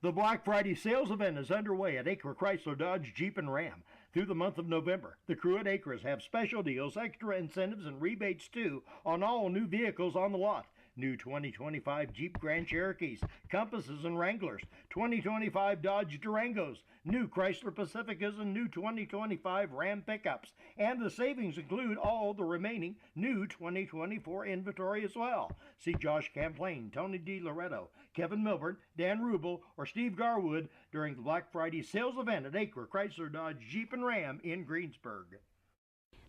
The Black Friday sales event is underway at Acre Chrysler Dodge Jeep and Ram through the month of November. The crew at Acres have special deals, extra incentives, and rebates too on all new vehicles on the lot. New 2025 Jeep Grand Cherokees, Compasses, and Wranglers, 2025 Dodge Durangos, new Chrysler Pacificas, and new 2025 Ram pickups. And the savings include all the remaining new 2024 inventory as well. See Josh Camplain, Tony DiLoretto, Kevin Milburn, Dan Rubel, or Steve Garwood during the Black Friday sales event at Acre Chrysler Dodge Jeep and Ram in Greensburg.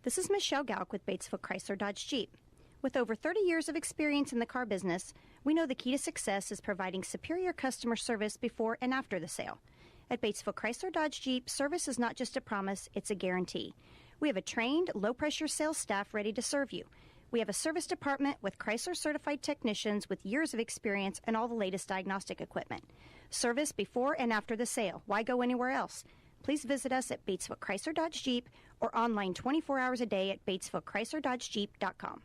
This is Michelle Gauck with Batesville Chrysler Dodge Jeep. With over 30 years of experience in the car business, we know the key to success is providing superior customer service before and after the sale. At Batesville Chrysler Dodge Jeep, service is not just a promise, it's a guarantee. We have a trained, low-pressure sales staff ready to serve you. We have a service department with Chrysler-certified technicians with years of experience and all the latest diagnostic equipment. Service before and after the sale. Why go anywhere else? Please visit us at Batesville Chrysler Dodge Jeep or online 24 hours a day at BatesvilleChryslerDodgeJeep.com.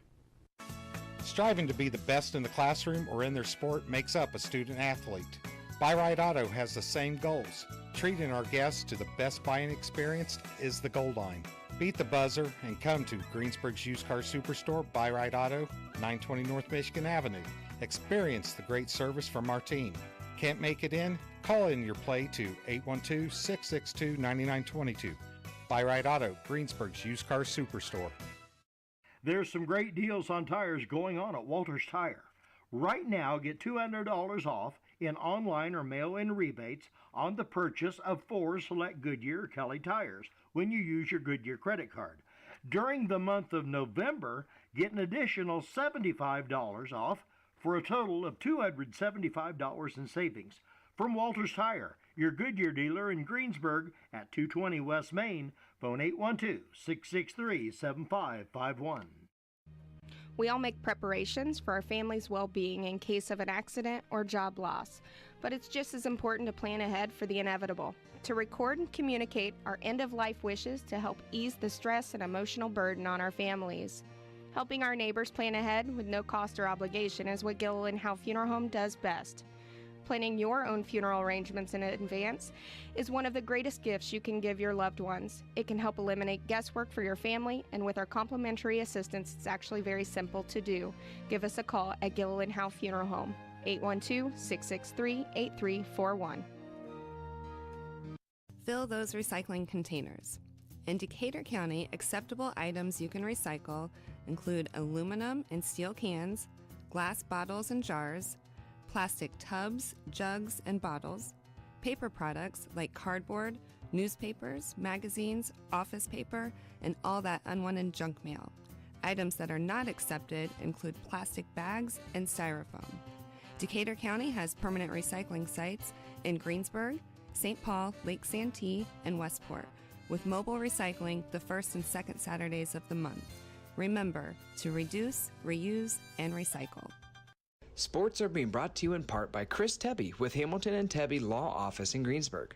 Striving to be the best in the classroom or in their sport makes up a student athlete. Buy Right Auto has the same goals. Treating our guests to the best buying experience is the goal line. Beat the buzzer and come to Greensburg's Used Car Superstore, Buy Right Auto, 920 North Michigan Avenue. Experience the great service from our team. Can't make it in? Call in your play to 812-662-9922. Buy Right Auto, Greensburg's Used Car Superstore. There's some great deals on tires going on at Walters Tire. Right now, get $200 off in online or mail-in rebates on the purchase of 4 select Goodyear or Kelly tires when you use your Goodyear credit card. During the month of November, get an additional $75 off for a total of $275 in savings. From Walters Tire, your Goodyear dealer in Greensburg at 220 West Main, phone 812-663-7551. We all make preparations for our family's well-being in case of an accident or job loss, but it's just as important to plan ahead for the inevitable, to record and communicate our end-of-life wishes to help ease the stress and emotional burden on our families. Helping our neighbors plan ahead with no cost or obligation is what Gilliland Howe Funeral Home does best. Planning your own funeral arrangements in advance is one of the greatest gifts you can give your loved ones. It can help eliminate guesswork for your family, and with our complimentary assistance, it's actually very simple to do. Give us a call at Gilliland Howe Funeral Home, 812-663-8341. Fill those recycling containers. In Decatur County, acceptable items you can recycle include aluminum and steel cans, glass bottles and jars, plastic tubs, jugs, and bottles, paper products like cardboard, newspapers, magazines, office paper, and all that unwanted junk mail. Items that are not accepted include plastic bags and styrofoam. Decatur County has permanent recycling sites in Greensburg, St. Paul, Lake Santee, and Westport, with mobile recycling the first and second Saturdays of the month. Remember to reduce, reuse, and recycle. Sports are being brought to you in part by Chris Tebby with Hamilton and Tebby Law Office in Greensburg.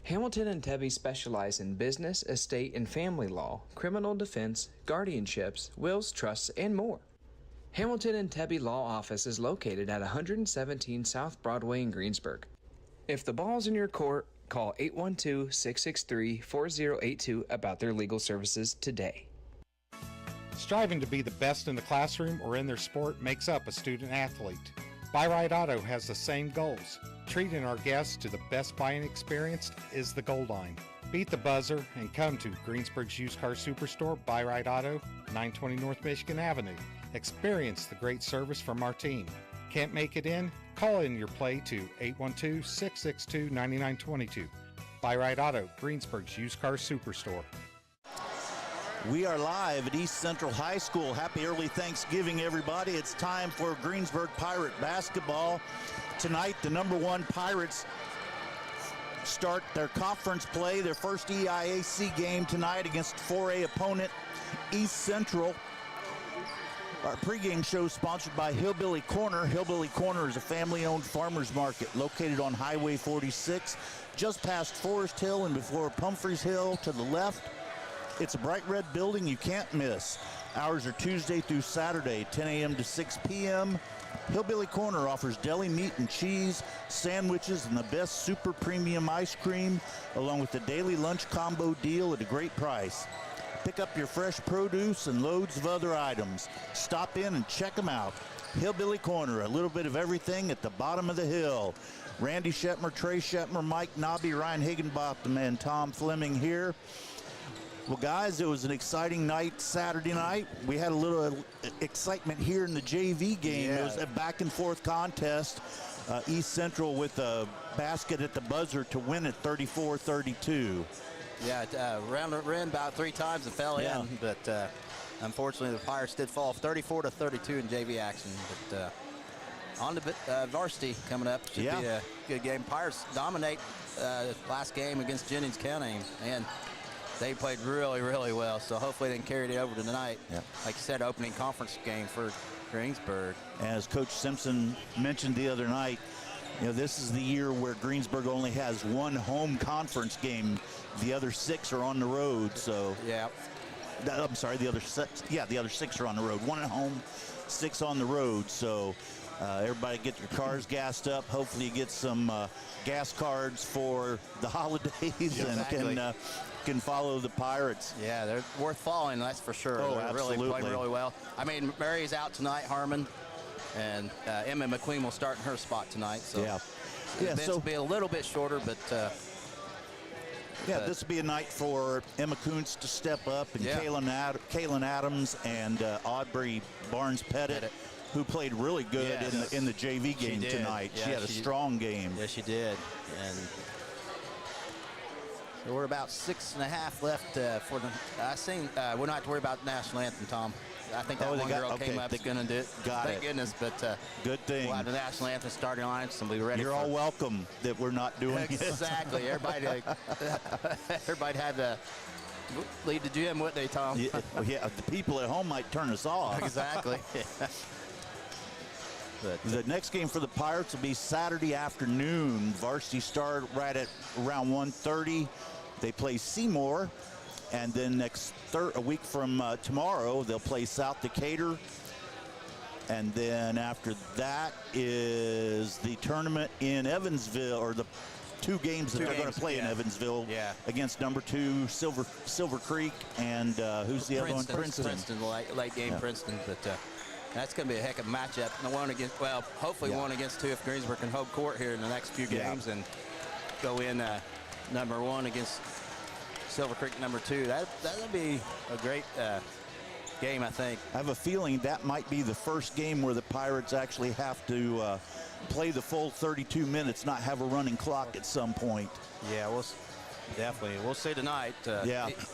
Hamilton and Tebby specialize in business, estate, and family law, criminal defense, guardianships, wills, trusts, and more. Hamilton and Tebby Law Office is located at 117 South Broadway in Greensburg. If the ball's in your court, call 812-663-4082 about their legal services today. Striving to be the best in the classroom or in their sport makes up a student athlete. Buy Right Auto has the same goals. Treating our guests to the best buying experience is the goal line. Beat the buzzer and come to Greensburg's Used Car Superstore, Buy Right Auto, 920 North Michigan Avenue. Experience the great service from our team. Can't make it in? Call in your play to 812-662-9922. Buy Right Auto, Greensburg's Used Car Superstore. We are live at East Central High School. Happy early Thanksgiving, everybody. It's time for Greensburg Pirate basketball. Tonight, the #1 Pirates start their conference play, their first EIAC game tonight against 4A opponent East Central. Our pregame show is sponsored by Hillbilly Corner. Hillbilly Corner is a family-owned farmers market located on Highway 46, just past Forest Hill and before Pumphrey's Hill to the left. It's a bright red building you can't miss. Hours are Tuesday through Saturday, 10 a.m. to 6 p.m. Hillbilly Corner offers deli meat and cheese, sandwiches, and the best super premium ice cream, along with the daily lunch combo deal at a great price. Pick up your fresh produce and loads of other items. Stop in and check them out. Hillbilly Corner, a little bit of everything at the bottom of the hill. Randy Shetmer, Trey Shetmer, Mike Nobby, Ryan Higginbotham, and Tom Fleming here. Well, guys, it was an exciting night Saturday night. We had a little excitement here in the JV game. It was a back-and-forth contest. East Central with a basket at the buzzer to win it 34-32. Yeah, ran about 3 times and fell in, but unfortunately the Pirates did fall 34-32 in JV action. But on to varsity coming up. Should be a good game. Pirates dominate last game against Jennings County, and they played really, really well, so hopefully they can carry it over to tonight. Yeah. Like you said, opening conference game for Greensburg. As Coach Simpson mentioned the other night, this is the year where Greensburg only has 1 home conference game. The other 6 are on the road, so. Yeah. I'm sorry, the other 6 are on the road. 1 at home, 6 on the road, so everybody get your cars gassed up. Hopefully you get some gas cards for the holidays and can follow the Pirates. Yeah, they're worth following, that's for sure. Oh, they're absolutely. Really playing really well. I mean, Mary's out tonight, Harmon, and Emma McQueen will start in her spot tonight. So the bench will be a little bit shorter, but this will be a night for Emma Kuntz to step up, and Kaylin Adams and Aubrey Barnes-Pettit, who played really good in the JV game tonight. Yeah, she had a strong game. Yeah, she did. And so we're about 6.5 left for the. I think we don't have to worry about the national anthem, Tom. I think that one girl came up is going to do it. Thank goodness, but good thing. We'll have the national anthem starting line, so we'll be ready. You're all welcome that we're not doing it. Exactly. Everybody had to leave the gym, wouldn't they, Tom? Yeah, the people at home might turn us off. Exactly. But the next game for the Pirates will be Saturday afternoon. Varsity start right at around 1:30. They play Seymour, and then a week from tomorrow they'll play South Decatur, and then after that is the tournament in Evansville, or the 2 games that they're going to play in Evansville against number 2 Silver Creek and who's the other one? Princeton. Late game Princeton, but. That's going to be a heck of a matchup. Hopefully 1 against 2 if Greensburg can hold court here in the next few games and go in number 1 against Silver Creek number 2. That'll be a great game, I think. I have a feeling that might be the first game where the Pirates actually have to play the full 32 minutes, not have a running clock at some point. Yeah, we'll see tonight.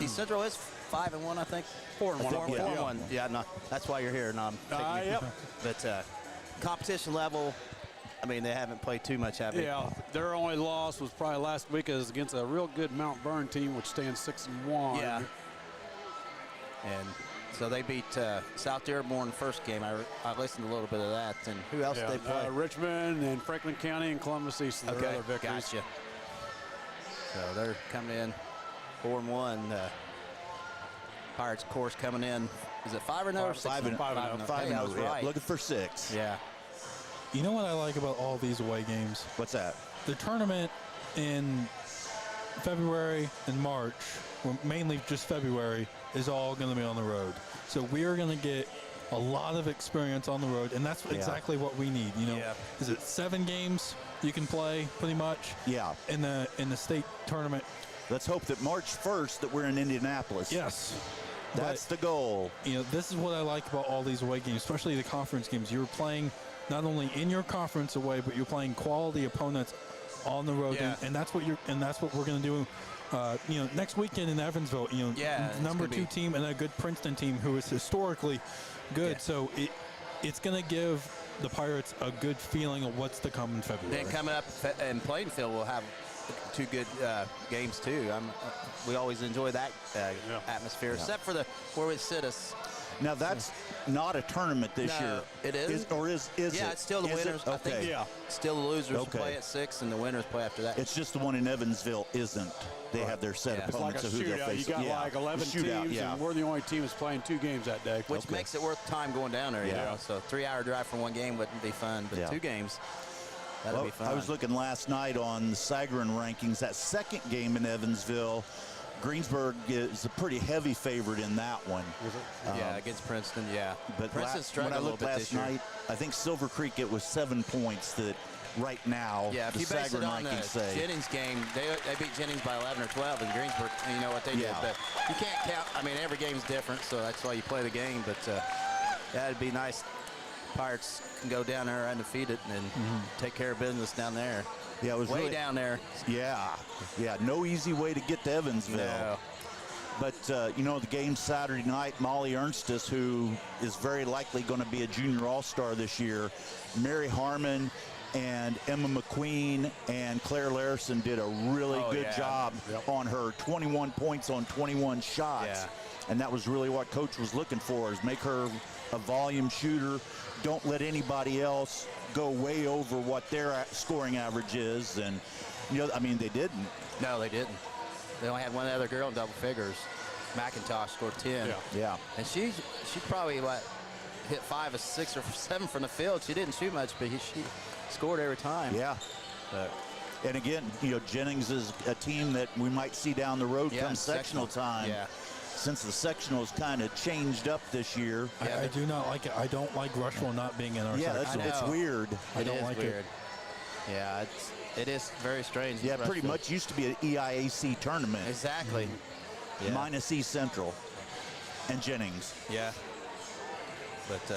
East Central is 5-1, I think. 4-1. 4-1. Yeah, no, that's why you're here. No, But competition level, I mean, they haven't played too much, have they? Yeah, their only loss was probably last week is against a real good Mount Vernon team, which stands 6-1. Yeah. And so they beat South Dearborn first game. I listened to a little bit of that. And who else did they play? Richmond and Franklin County and Columbus East. Okay, gotcha. So they're coming in 4-1. Pirates, of course, coming in. Is it 5-0 or 6-0? 5-0. Right. Looking for 6. Yeah. You know what I like about all these away games? What's that? The tournament in February and March, or mainly just February, is all going to be on the road. So we are going to get a lot of experience on the road, and that's exactly what we need. Is it 7 games you can play pretty much? Yeah. In the state tournament. Let's hope that March 1st that we're in Indianapolis. Yes. That's the goal. This is what I like about all these away games, especially the conference games. You're playing not only in your conference away, but you're playing quality opponents on the road, and that's what we're going to do. Next weekend in Evansville, number 2 team and a good Princeton team who is historically good. Yeah. So it's going to give the Pirates a good feeling of what's to come in February. Then coming up in Plainfield, we'll have 2 good games too. We always enjoy that atmosphere, except for where we sit us Now that's not a tournament this year. It is. Is it? Yeah, it's still the winners. Okay. I think still the losers play at 6 and the winners play after that. It's just the one in Evansville isn't. They have their set opponents of who they're shootout. facing. You got like 11 teams, and we're the only team that's playing 2 games that day. Which makes it worth time going down there, you know. So 3-hour drive for one game wouldn't be fun, but 2 games, that'll be fun. I was looking last night on the Sagarin rankings. That second game in Evansville, Greensburg is a pretty heavy favorite in that one. Against Princeton, But Princeton struggled when I a little looked bit last this year. night, I think Silver Creek, it was 7 points that right now if the you base it Sagarin on the rankings say. Jennings game, they beat Jennings by 11 or 12 in Greensburg, and you know what they did. But you can't count. I mean, every game's different, so that's why you play the game. But that'd be nice. Pirates can go down there undefeated and take care of business down there. Yeah, it was way really, down there. Yeah, no easy way to get to Evansville. No. But, you know, the game Saturday night, Molly Ernstis, who is very likely going to be a junior all-star this year, Mary Harmon and Emma McQueen and Claire Larison did a really good job on her. 21 points on 21 shots. Yeah. And that was really what Coach was looking for, is make her a volume shooter. Don't let anybody else go way over what their scoring average is. And, you know, I mean, they didn't. No, they didn't. They only had one other girl in double figures. McIntosh scored 10. Yeah. And she probably hit 5 or 6 or 7 from the field. She didn't shoot much, but she scored every time. Yeah. And again, you know, Jennings is a team that we might see down the road come sectional time. Yeah. Since the sectionals kind of changed up this year. I do not like it. I don't like Rushville not being in our section. It's weird. I don't like weird. it. Yeah, it is very strange. Yeah, pretty much used to be an EIAC tournament. Exactly. Minus East Central and Jennings. Yeah. But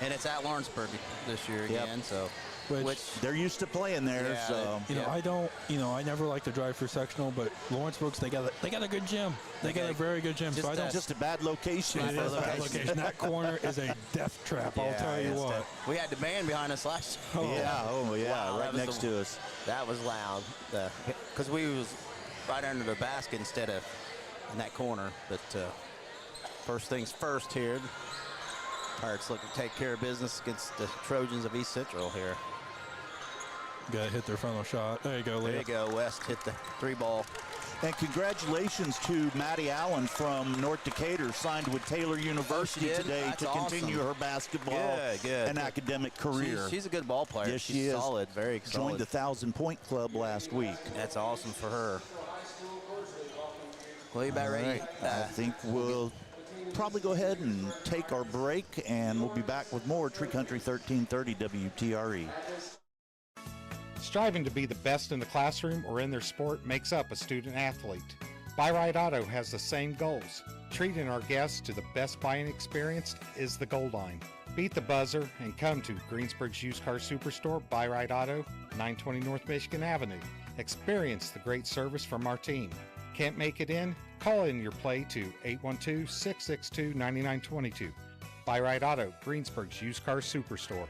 and it's at Lawrenceburg this year again, so which they're used to playing there. So I don't. I never like to drive for sectional, but Lawrenceburg's they got a good gym. They got a very good gym. So I don't. Just a bad location. It is a bad location. That corner is a death trap. I'll tell you what. We had the band behind us last year. Wow, right next to us. That was loud because we was right under the basket instead of in that corner. But first things first here. Pirates looking to take care of business against the Trojans of East Central here. Got to hit their final shot. There you go, Leah. There you go. West hit the 3 ball. And congratulations to Maddie Allen from North Decatur, signed with Taylor University today to continue her basketball and academic career. She's a good ball player. Yes, she's she is. Solid, very solid. Joined the 1,000-point club last week. That's awesome for her. Well, you about ready? Right. I think we'll probably go ahead and take our break, and we'll be back with more Tree Country 1330 WTRE. Striving to be the best in the classroom or in their sport makes up a student athlete. Buy-Right Auto has the same goals. Treating our guests to the best buying experience is the goal line. Beat the buzzer and come to Greensburg's Used Car Superstore, Buy-Right Auto, 920 North Michigan Avenue. Experience the great service from our team. Can't make it in? Call in your play to 812-662-9922. Buy-Right Auto, Greensburg's Used Car Superstore.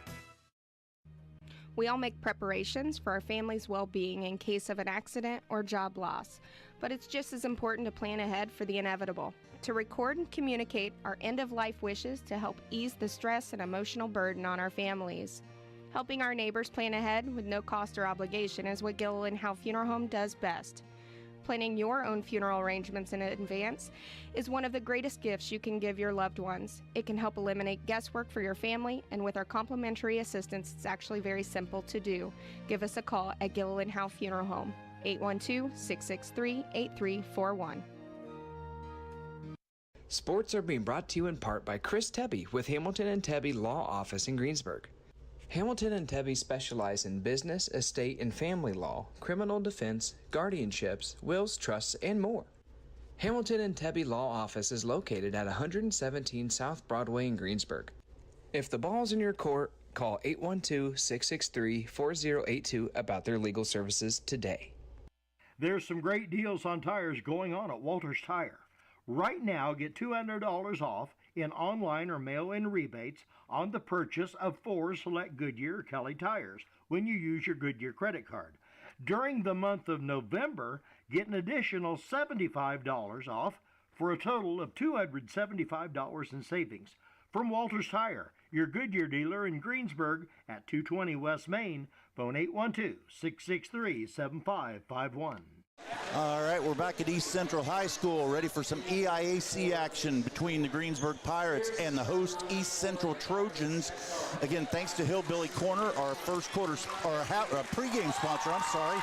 We all make preparations for our family's well-being in case of an accident or job loss, but it's just as important to plan ahead for the inevitable, to record and communicate our end-of-life wishes to help ease the stress and emotional burden on our families. Helping our neighbors plan ahead with no cost or obligation is what Gilliland Howe Funeral Home does best. Planning your own funeral arrangements in advance is one of the greatest gifts you can give your loved ones. It can help eliminate guesswork for your family, and with our complimentary assistance, it's actually very simple to do. Give us a call at Gilliland Howe Funeral Home, 812-663-8341. Sports are being brought to you in part by Chris Tebby with Hamilton and Tebby Law Office in Greensburg. Hamilton and Tebby specialize in business, estate, and family law, criminal defense, guardianships, wills, trusts, and more. Hamilton and Tebby Law Office is located at 117 South Broadway in Greensburg. If the ball's in your court, call 812-663-4082 about their legal services today. There's some great deals on tires going on at Walters Tire. Right now, get $200 off in online or mail-in rebates on the purchase of 4 select Goodyear or Kelly tires when you use your Goodyear credit card. During the month of November, get an additional $75 off for a total of $275 in savings. From Walters Tire, your Goodyear dealer in Greensburg at 220 West Main. Phone 812-663-7551. All right, we're back at East Central High School, ready for some EIAC action between the Greensburg Pirates and the host East Central Trojans. Again, thanks to Hillbilly Corner, our first quarter, pregame sponsor, I'm sorry.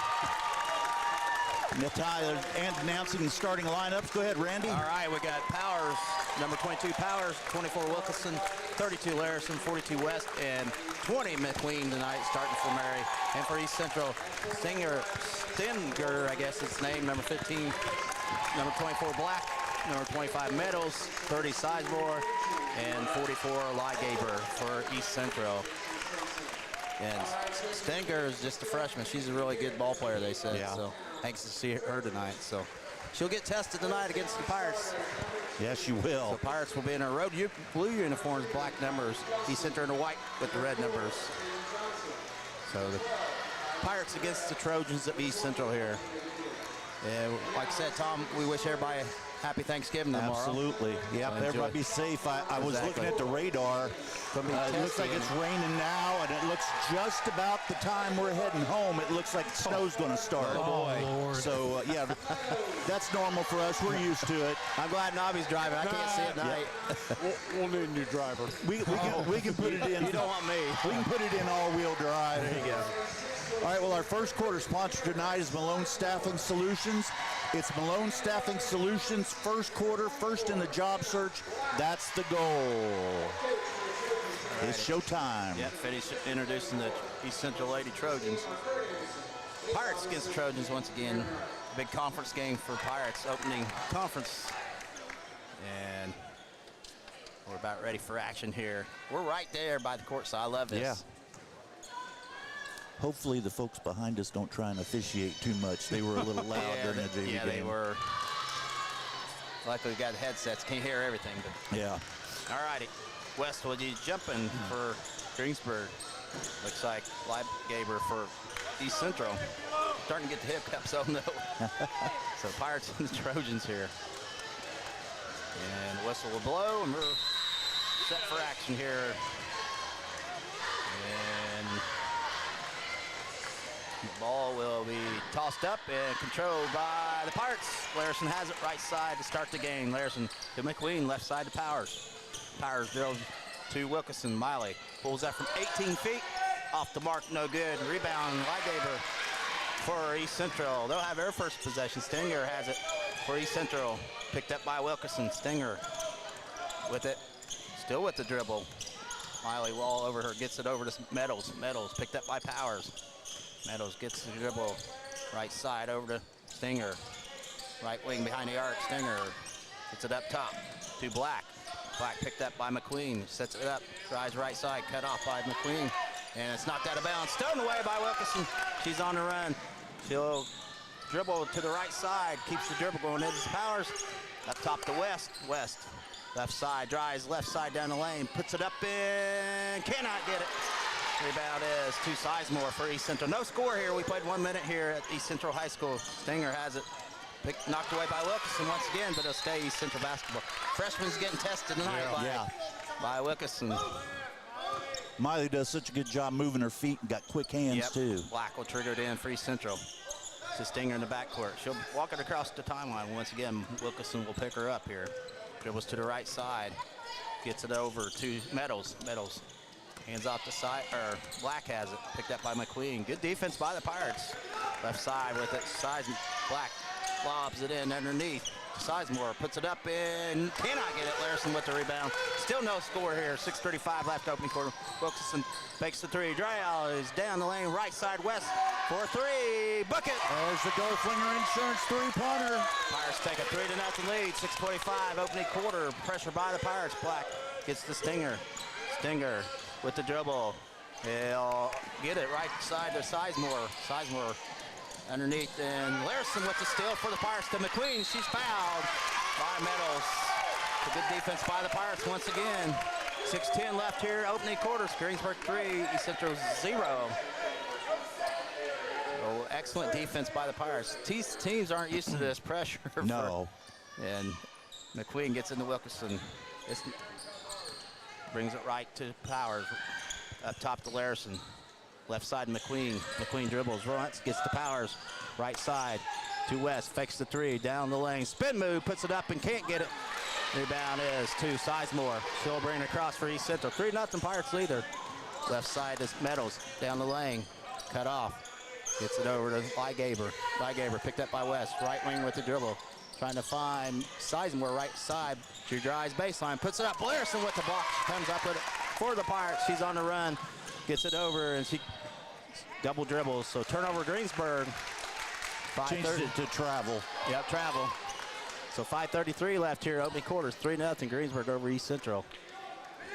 Tyler and announcing the starting lineups. Go ahead, Randy. All right, we got Powers, number 22 Powers, 24 Wilkinson, 32 Larison, 42 West, and 20 McQueen tonight, starting for Mary. And for East Central, Stinger, I guess it's name, number 15, number 24 Black, number 25 Meadows, 30 Sizemore, and 44 Ligaber for East Central. And Stinger is just a freshman. She's a really good ball player, they said. Yeah. So thanks to see her tonight. So she'll get tested tonight against the Pirates. Yes, she will. The Pirates will be in her road blue uniforms, black numbers. East Central in the white with the red numbers. So the Pirates against the Trojans at East Central here. And like I said, Tom, we wish everybody happy Thanksgiving tomorrow. Absolutely. Yep, So everybody be safe. I was looking at the radar. It looks like it's raining now, and it looks just about the time we're heading home. It looks like snow's going to start. Oh, boy. Lord. So, yeah, that's normal for us. We're used to it. I'm glad Nobby's driving. I can't see it tonight. We'll need a new driver. We can put it in. You don't want me. We can put it in all-wheel drive. There you go. All right, well, our first quarter sponsor tonight is Malone Staffing Solutions. It's Malone Staffing Solutions, first quarter, first in the job search. That's the goal. It's showtime. Yeah, finish introducing the East Central Lady Trojans. Pirates against Trojans once again. Big conference game for Pirates, opening conference. And we're about ready for action here. We're right there by the court, so I love this. Yeah. Hopefully the folks behind us don't try and officiate too much. They were a little loud during the JV game. Yeah, they were. Luckily we got headsets, can't hear everything. But yeah. All righty. Westwood, he's jumping for Greensburg. Looks like Gaber for East Central. Starting to get the hiccups, oh no. So Pirates and the Trojans here. And the whistle will blow, and we're set for action here. And the ball will be tossed up and controlled by the Pirates. Larison has it right side to start the game. Larison to McQueen, left side to Powers. Powers drills to Wilkinson. Miley pulls that from 18 feet. Off the mark, no good. Rebound, Ligaber for East Central. They'll have their first possession. Stinger has it for East Central. Picked up by Wilkinson. Stinger with it. Still with the dribble. Miley wall over her, gets it over to Meadows. Meadows picked up by Powers. Meadows gets the dribble. Right side over to Stinger. Right wing behind the arc. Stinger gets it up top to Black. Black picked up by McQueen. Sets it up. Drives right side. Cut off by McQueen. And it's knocked out of bounds. Stolen away by Wilkinson. She's on the run. She'll dribble to the right side. Keeps the dribble going into Powers. Up top to West. West. Left side. Drives left side down the lane. Puts it up in. Cannot get it. Rebound is to Sizemore for East Central. No score here. We played 1 minute here at East Central High School. Stinger has it. Knocked away by Wilkinson once again, but it'll stay East Central basketball. Freshman's getting tested tonight by Wilkinson. Miley does such a good job moving her feet and got quick hands too. Black will trigger it in for East Central. To Stinger in the backcourt. She'll walk it across the timeline once again. Wilkinson will pick her up here. Dribbles to the right side. Gets it over to Meadows. Meadows hands off the side, or Black has it. Picked up by McQueen. Good defense by the Pirates. Left side with it. Black lobs it in underneath. Sizemore puts it up in. Cannot get it. Larison with the rebound. Still no score here. 6:35 left opening quarter. Wilkinson makes the three. Dryle is down the lane. Right side West for three. Bucket. There's the Goldfinger Insurance three-pointer. Pirates take a 3-0 lead. 6:25 opening quarter. Pressure by the Pirates. Black gets the Stinger. Stinger with the dribble. He'll get it right side to Sizemore. Sizemore underneath, and Larison with the steal for the Pirates to McQueen. She's fouled by Meadows. A good defense by the Pirates once again. 6:10 left here, opening quarters. Greensburg 3, East Central 0. Oh, excellent defense by the Pirates. These teams aren't used to this pressure. No. And McQueen gets into Wilkerson. Brings it right to Powers. Up top to Larison. Left side McQueen. McQueen dribbles, runs, gets to Powers. Right side to West. Fakes the three. Down the lane. Spin move. Puts it up and can't get it. Rebound is to Sizemore. She'll bring it across for East Central. 3-0 Pirates leader. Left side is Meadows. Down the lane. Cut off. Gets it over to Lygaber. Lygaber picked up by West. Right wing with the dribble. Trying to find Sizemore right side. She drives baseline. Puts it up. Larison with the block. She comes up with it for the Pirates. She's on the run. Gets it over and she double dribbles. So turnover Greensburg. Changed it to travel. Yep, travel. So 5:33 left here, opening quarters. 3-0 Greensburg over East Central.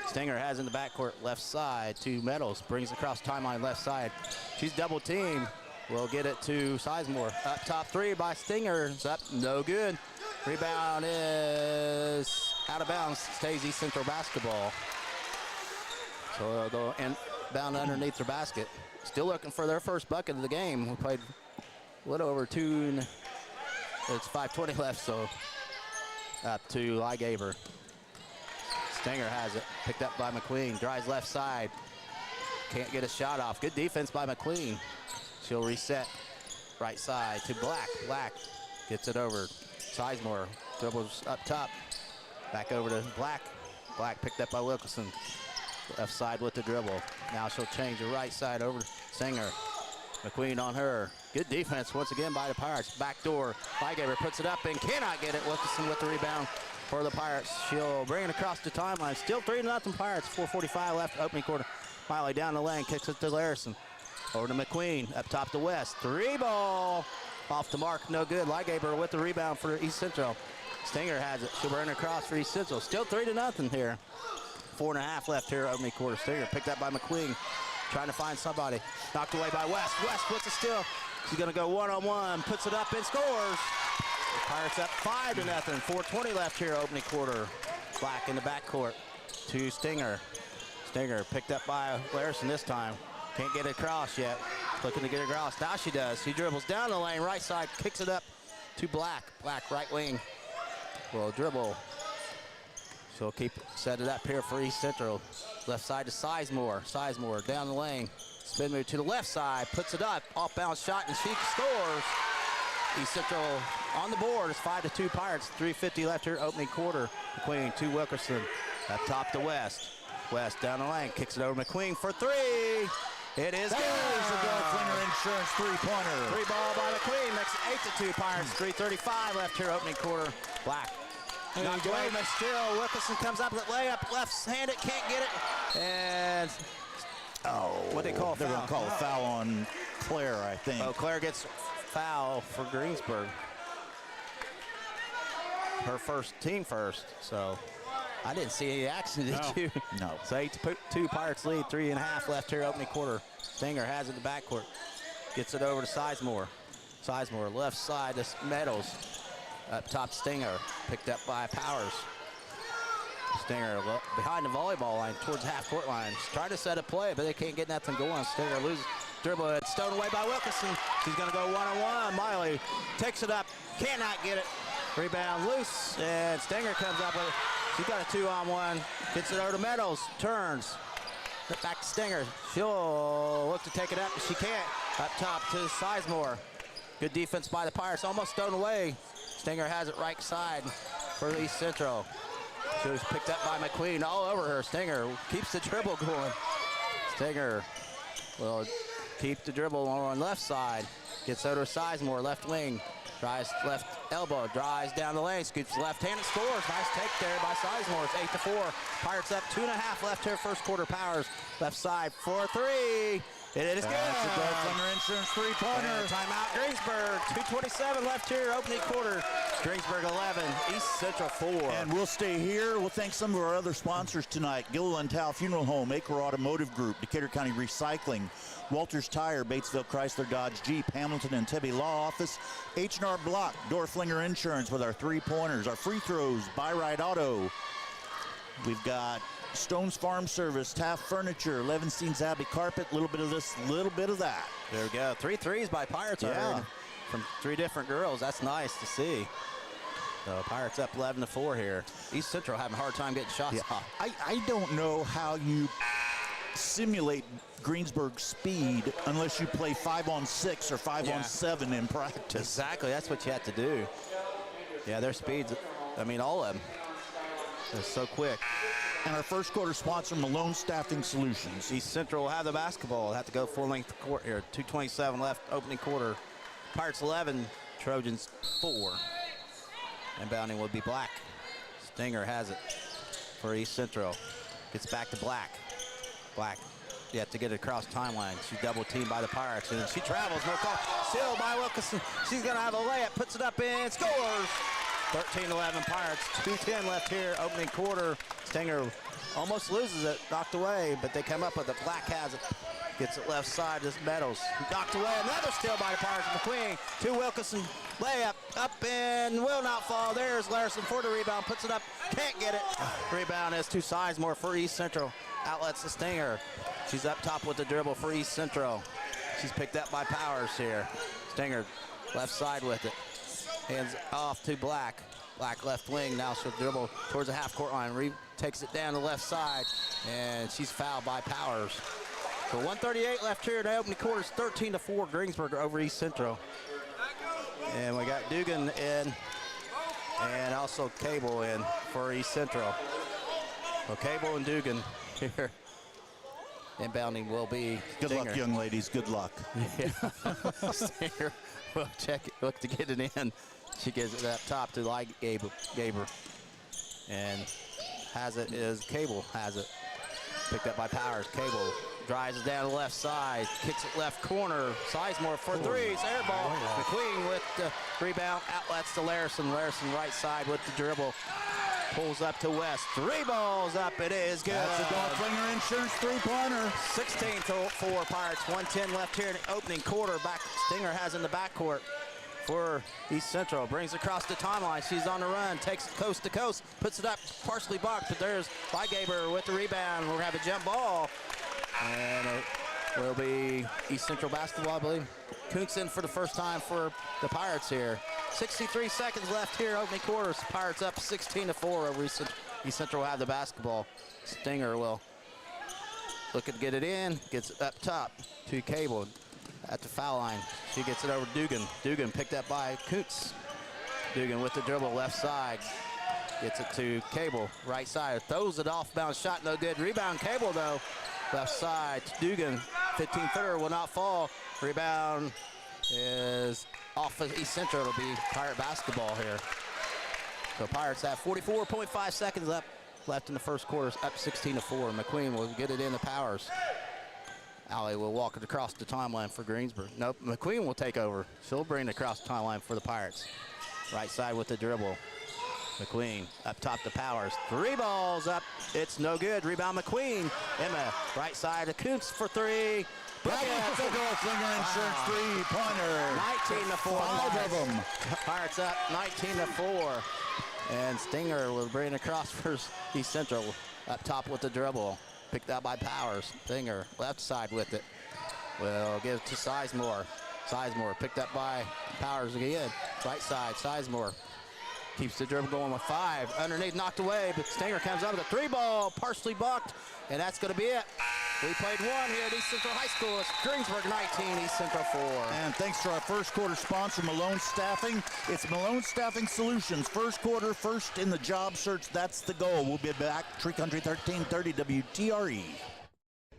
Stinger has in the backcourt, left side to Meadows. Brings across timeline left side. She's double teamed. We'll get it to Sizemore. Up top three by Stinger. It's up, no good. Rebound is out of bounds. Stays East Central basketball. So they'll inbound underneath their basket. Still looking for their first bucket of the game. We played a little over 2. It's 5:20 left, so up to Lygaber. Stinger has it. Picked up by McQueen. Drives left side. Can't get a shot off. Good defense by McQueen. She'll reset right side to Black. Black gets it over. Sizemore dribbles up top. Back over to Black. Black picked up by Wilkerson. Left side with the dribble. Now she'll change the right side over to Stinger. McQueen on her. Good defense once again by the Pirates. Back door. Lygaber puts it up and cannot get it. Wilkerson with the rebound for the Pirates. She'll bring it across the timeline. Still 3-0 Pirates. 4:45 left, opening quarter. Miley down the lane, kicks it to Larison. Over to McQueen, up top to West. Three ball. Off the mark, no good. Lygaber with the rebound for East Central. Stinger has it. She'll bring it across for East Central. Still 3-0 here. 4.5 left here, opening quarter. Stinger picked up by McQueen. Trying to find somebody. Knocked away by West. West puts it still. She's going to go one-on-one. Puts it up and scores. The Pirates up 5-0. 4:20 left here, opening quarter. Black in the backcourt to Stinger. Stinger picked up by Larison this time. Can't get it across yet. Looking to get it across. Now she does. She dribbles down the lane, right side, kicks it up to Black. Black right wing will dribble. She'll set it up here for East Central. Left side to Sizemore. Sizemore down the lane. Spin move to the left side. Puts it up. Off balance shot and she scores. East Central on the board. It's 5-2 Pirates. 3:50 left here, opening quarter. McQueen to Wilkerson. Up top to West. West down the lane. Kicks it over to McQueen for three. It is good. There's the Flinger Insurance three-pointer. Three ball by McQueen. Makes it 8-2 Pirates. 3:35 left here, opening quarter. Black. Knocked away, but still Wilkerson comes up with it, layup, left-handed, can't get it. And what they call a foul? They're going to call a foul on Claire, I think. Oh, Claire gets foul for Greensburg. Her team first, so I didn't see any action, did you? No. So 8-2 Pirates lead, 3.5 left here, opening quarter. Stinger has it in the backcourt. Gets it over to Sizemore. Sizemore, left side to Meadows. Up top, Stinger, picked up by Powers. Stinger behind the volleyball line, towards the half-court line. She's trying to set a play, but they can't get nothing going. Stinger loses dribble. It's stolen away by Wilkerson. She's going to go one-on-one. Miley takes it up, cannot get it. Rebound loose, and Stinger comes up with it. She's got a 2-on-1. Gets it over to Meadows, turns. Back to Stinger. She'll look to take it up, but she can't. Up top to Sizemore. Good defense by the Pirates, almost stolen away. Stinger has it right side for East Central. She was picked up by McQueen all over her. Stinger keeps the dribble going. Stinger will keep the dribble on left side. Gets over to Sizemore, left wing. Tries left elbow, drives down the lane, scoops left hand and scores. Nice take there by Sizemore. It's 8-4. Pirates up 2.5 left here, first quarter. Powers left side for three. It is good. That's a Flinger Insurance three-pointer. Timeout Greensburg. 2:27 left here, opening quarter. Greensburg 11, East Central 4. And we'll stay here. We'll thank some of our other sponsors tonight. Gilliland Towel Funeral Home, Acre Automotive Group, Decatur County Recycling, Walters Tire, Batesville Chrysler Dodge Jeep, Hamilton and Tebby Law Office, H&R Block, Door Flinger Insurance with our three-pointers, our free throws, Buy Right Auto. We've got Stone's Farm Service, Taft Furniture, Levenstein's Abbey Carpet, a little bit of this, a little bit of that. There we go. 3 threes by Pirates. Yeah. From 3 different girls. That's nice to see. So Pirates up 11-4 here. East Central having a hard time getting shots off. I don't know how you simulate Greensburg's speed unless you play 5-on-6 or 5-on-7 in practice. Exactly, that's what you have to do. Yeah, their speeds, I mean, all of them. They're so quick. And our first quarter sponsor, Malone Staffing Solutions. East Central will have the basketball. They'll have to go full-length court here. 2:27 left, opening quarter. Pirates 11, Trojans 4. Inbounding will be Black. Stinger has it for East Central. Gets back to Black. Black, you have to get it across timeline. She's double teamed by the Pirates, and she travels. No call. Still by Wilkinson. She's going to have a layup. Puts it up and scores. 13-11 Pirates. 2:10 left here, opening quarter. Stinger almost loses it, knocked away, but they come up with it. Black has it. Gets it left side, just Meadows. Knocked away, another steal by the Pirates. McQueen to Wilkinson. Layup, up and will not fall. There's Larson for the rebound, puts it up, can't get it. Rebound is to Sizemore for East Central. Outlets to Stinger. She's up top with the dribble for East Central. She's picked up by Powers here. Stinger left side with it. Hands off to Black. Black left wing, now she'll dribble towards the half-court line. Takes it down the left side, and she's fouled by Powers. So 1:38 left here in the opening quarter. 13-4 Greensburg over East Central. And we got Dugan in, and also Cable in for East Central. So Cable and Dugan here. Inbounding will be Good Stinger. luck, young ladies. Good luck. Yeah. Stinger will check it, look to get it in. She gives it up top to Gaber. And has it is Cable has it. Picked up by Powers. Cable drives it down the left side, kicks it left corner. Sizemore for threes, air ball. McQueen with the rebound, outlets to Larson. Larson right side with the dribble. Pulls up to West. 3 balls up, it is good. That's a Dolphinger Insurance three-pointer. 16-4 Pirates, 1:10 left here in the opening quarter. Stinger has in the backcourt for East Central. Brings across the timeline. She's on the run. Takes it coast to coast. Puts it up. Partially blocked, but there's Gaber with the rebound. We'll have a jump ball. And it will be East Central basketball, I believe. Kuntz in for the first time for the Pirates here. 63 seconds left here, opening quarters. Pirates up 16-4 over East Central will have the basketball. Stinger will look to get it in. Gets it up top to Cable at the foul line. She gets it over to Dugan. Dugan picked up by Kuntz. Dugan with the dribble left side. Gets it to Cable, right side. Throws it off, bounce shot, no good. Rebound Cable though. Left side, Dugan. 15-footer will not fall. Rebound is off of East Central. It'll be Pirate basketball here. So Pirates have 44.5 seconds left in the first quarter. Up 16-4. McQueen will get it in the Powers. Allie will walk it across the timeline for Greensburg. Nope, McQueen will take over. She'll bring it across the timeline for the Pirates. Right side with the dribble. McQueen up top to Powers. 3 balls up. It's no good. Rebound McQueen. Emma right side to Kuntz for 3. That's a Dolphinger Insurance three-pointer. 19-4. 5 of them. Pirates up 19-4. And Stinger will bring it across for East Central. Up top with the dribble. Picked up by Powers. Stinger left side with it. Will give it to Sizemore. Sizemore picked up by Powers again. Right side, Sizemore. Keeps the dribble going with 5. Underneath, knocked away, but Stinger comes up with a 3-ball, partially blocked, and that's going to be it. We played 1 here at East Central High School. It's Greensburg 19, East Central 4. And thanks to our first quarter sponsor, Malone Staffing. It's Malone Staffing Solutions. First quarter, first in the job search. That's the goal. We'll be back. Tree Country 1330 WTRE.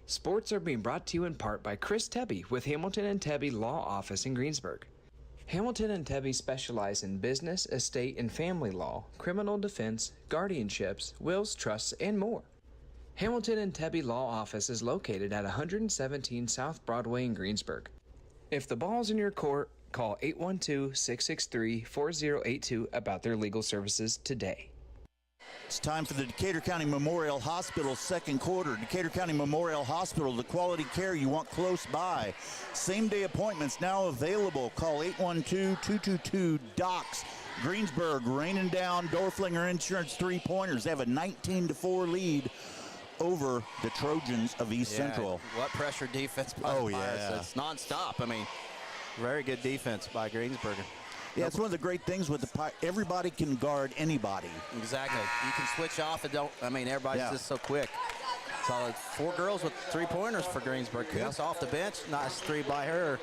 Sports are being brought to you in part by Chris Tebby with Hamilton and Tebby Law Office in Greensburg. Hamilton and Tebby specialize in business, estate, and family law, criminal defense, guardianships, wills, trusts, and more. Hamilton and Tebby Law Office is located at 117 South Broadway in Greensburg. If the ball's in your court, call 812-663-4082 about their legal services today. It's time for the Decatur County Memorial Hospital second quarter. Decatur County Memorial Hospital, the quality care you want close by. Same-day appointments now available. Call 812-222-DOCS. Greensburg raining down Dorflinger Insurance three-pointers. They have a 19-4 lead over the Trojans of East Central. What pressure defense by the Pirates. It's nonstop. I mean, very good defense by Greensburg. Yeah, it's one of the great things with the everybody can guard anybody. Exactly. You can switch off and everybody's just so quick. So 4 girls with 3-pointers for Greensburg. Kuntz off the bench. Nice 3 by her.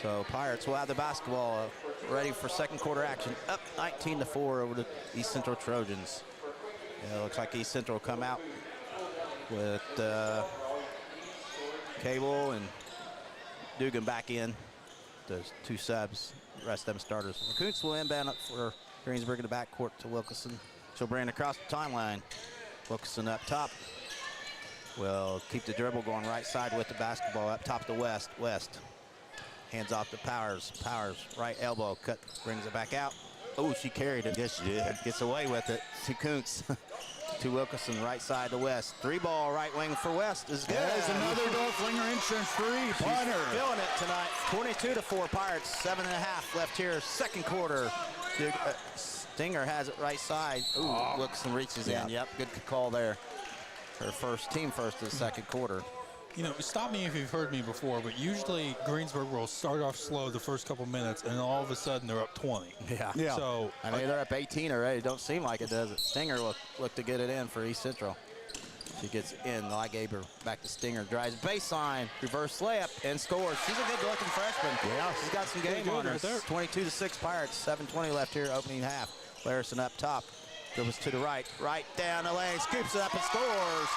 So Pirates will have the basketball ready for second quarter action. Up 19-4 over the East Central Trojans. Yeah, it looks like East Central will come out with Cable and Dugan back in. Those 2 subs, the rest of them starters. Kuntz will inbound up for Greensburg in the backcourt to Wilkerson. She'll bring it across the timeline. Wilkerson up top. Will keep the dribble going right side with the basketball up top to West. West hands off to Powers. Powers, right elbow, cut, brings it back out. Oh, she carried it. Yes, she did. Gets away with it to Kuntz. To Wilkerson, right side to West. 3-ball right wing for West is good. There's another Dorflinger Insurance 3-pointer. Feeling it tonight. 22-4 Pirates. 7.5 left here. Second quarter. Stinger has it right side. Ooh, Wilkerson reaches in. Yep, good call there. Her first, team first of the second quarter. You know, stop me if you've heard me before, but usually Greensburg will start off slow the first couple minutes, and all of a sudden they're up 20. Yeah. So I mean, they're up 18 already. Don't seem like it, does it? Stinger look to get it in for East Central. She gets in. I gave her back to Stinger. Drives baseline, reverse layup, and scores. She's a good-looking freshman. Yeah, she's got some game on her. 22-6 Pirates. 7:20 left here, opening half. Larison up top. Dribbles to the right down the lane, scoops it up and scores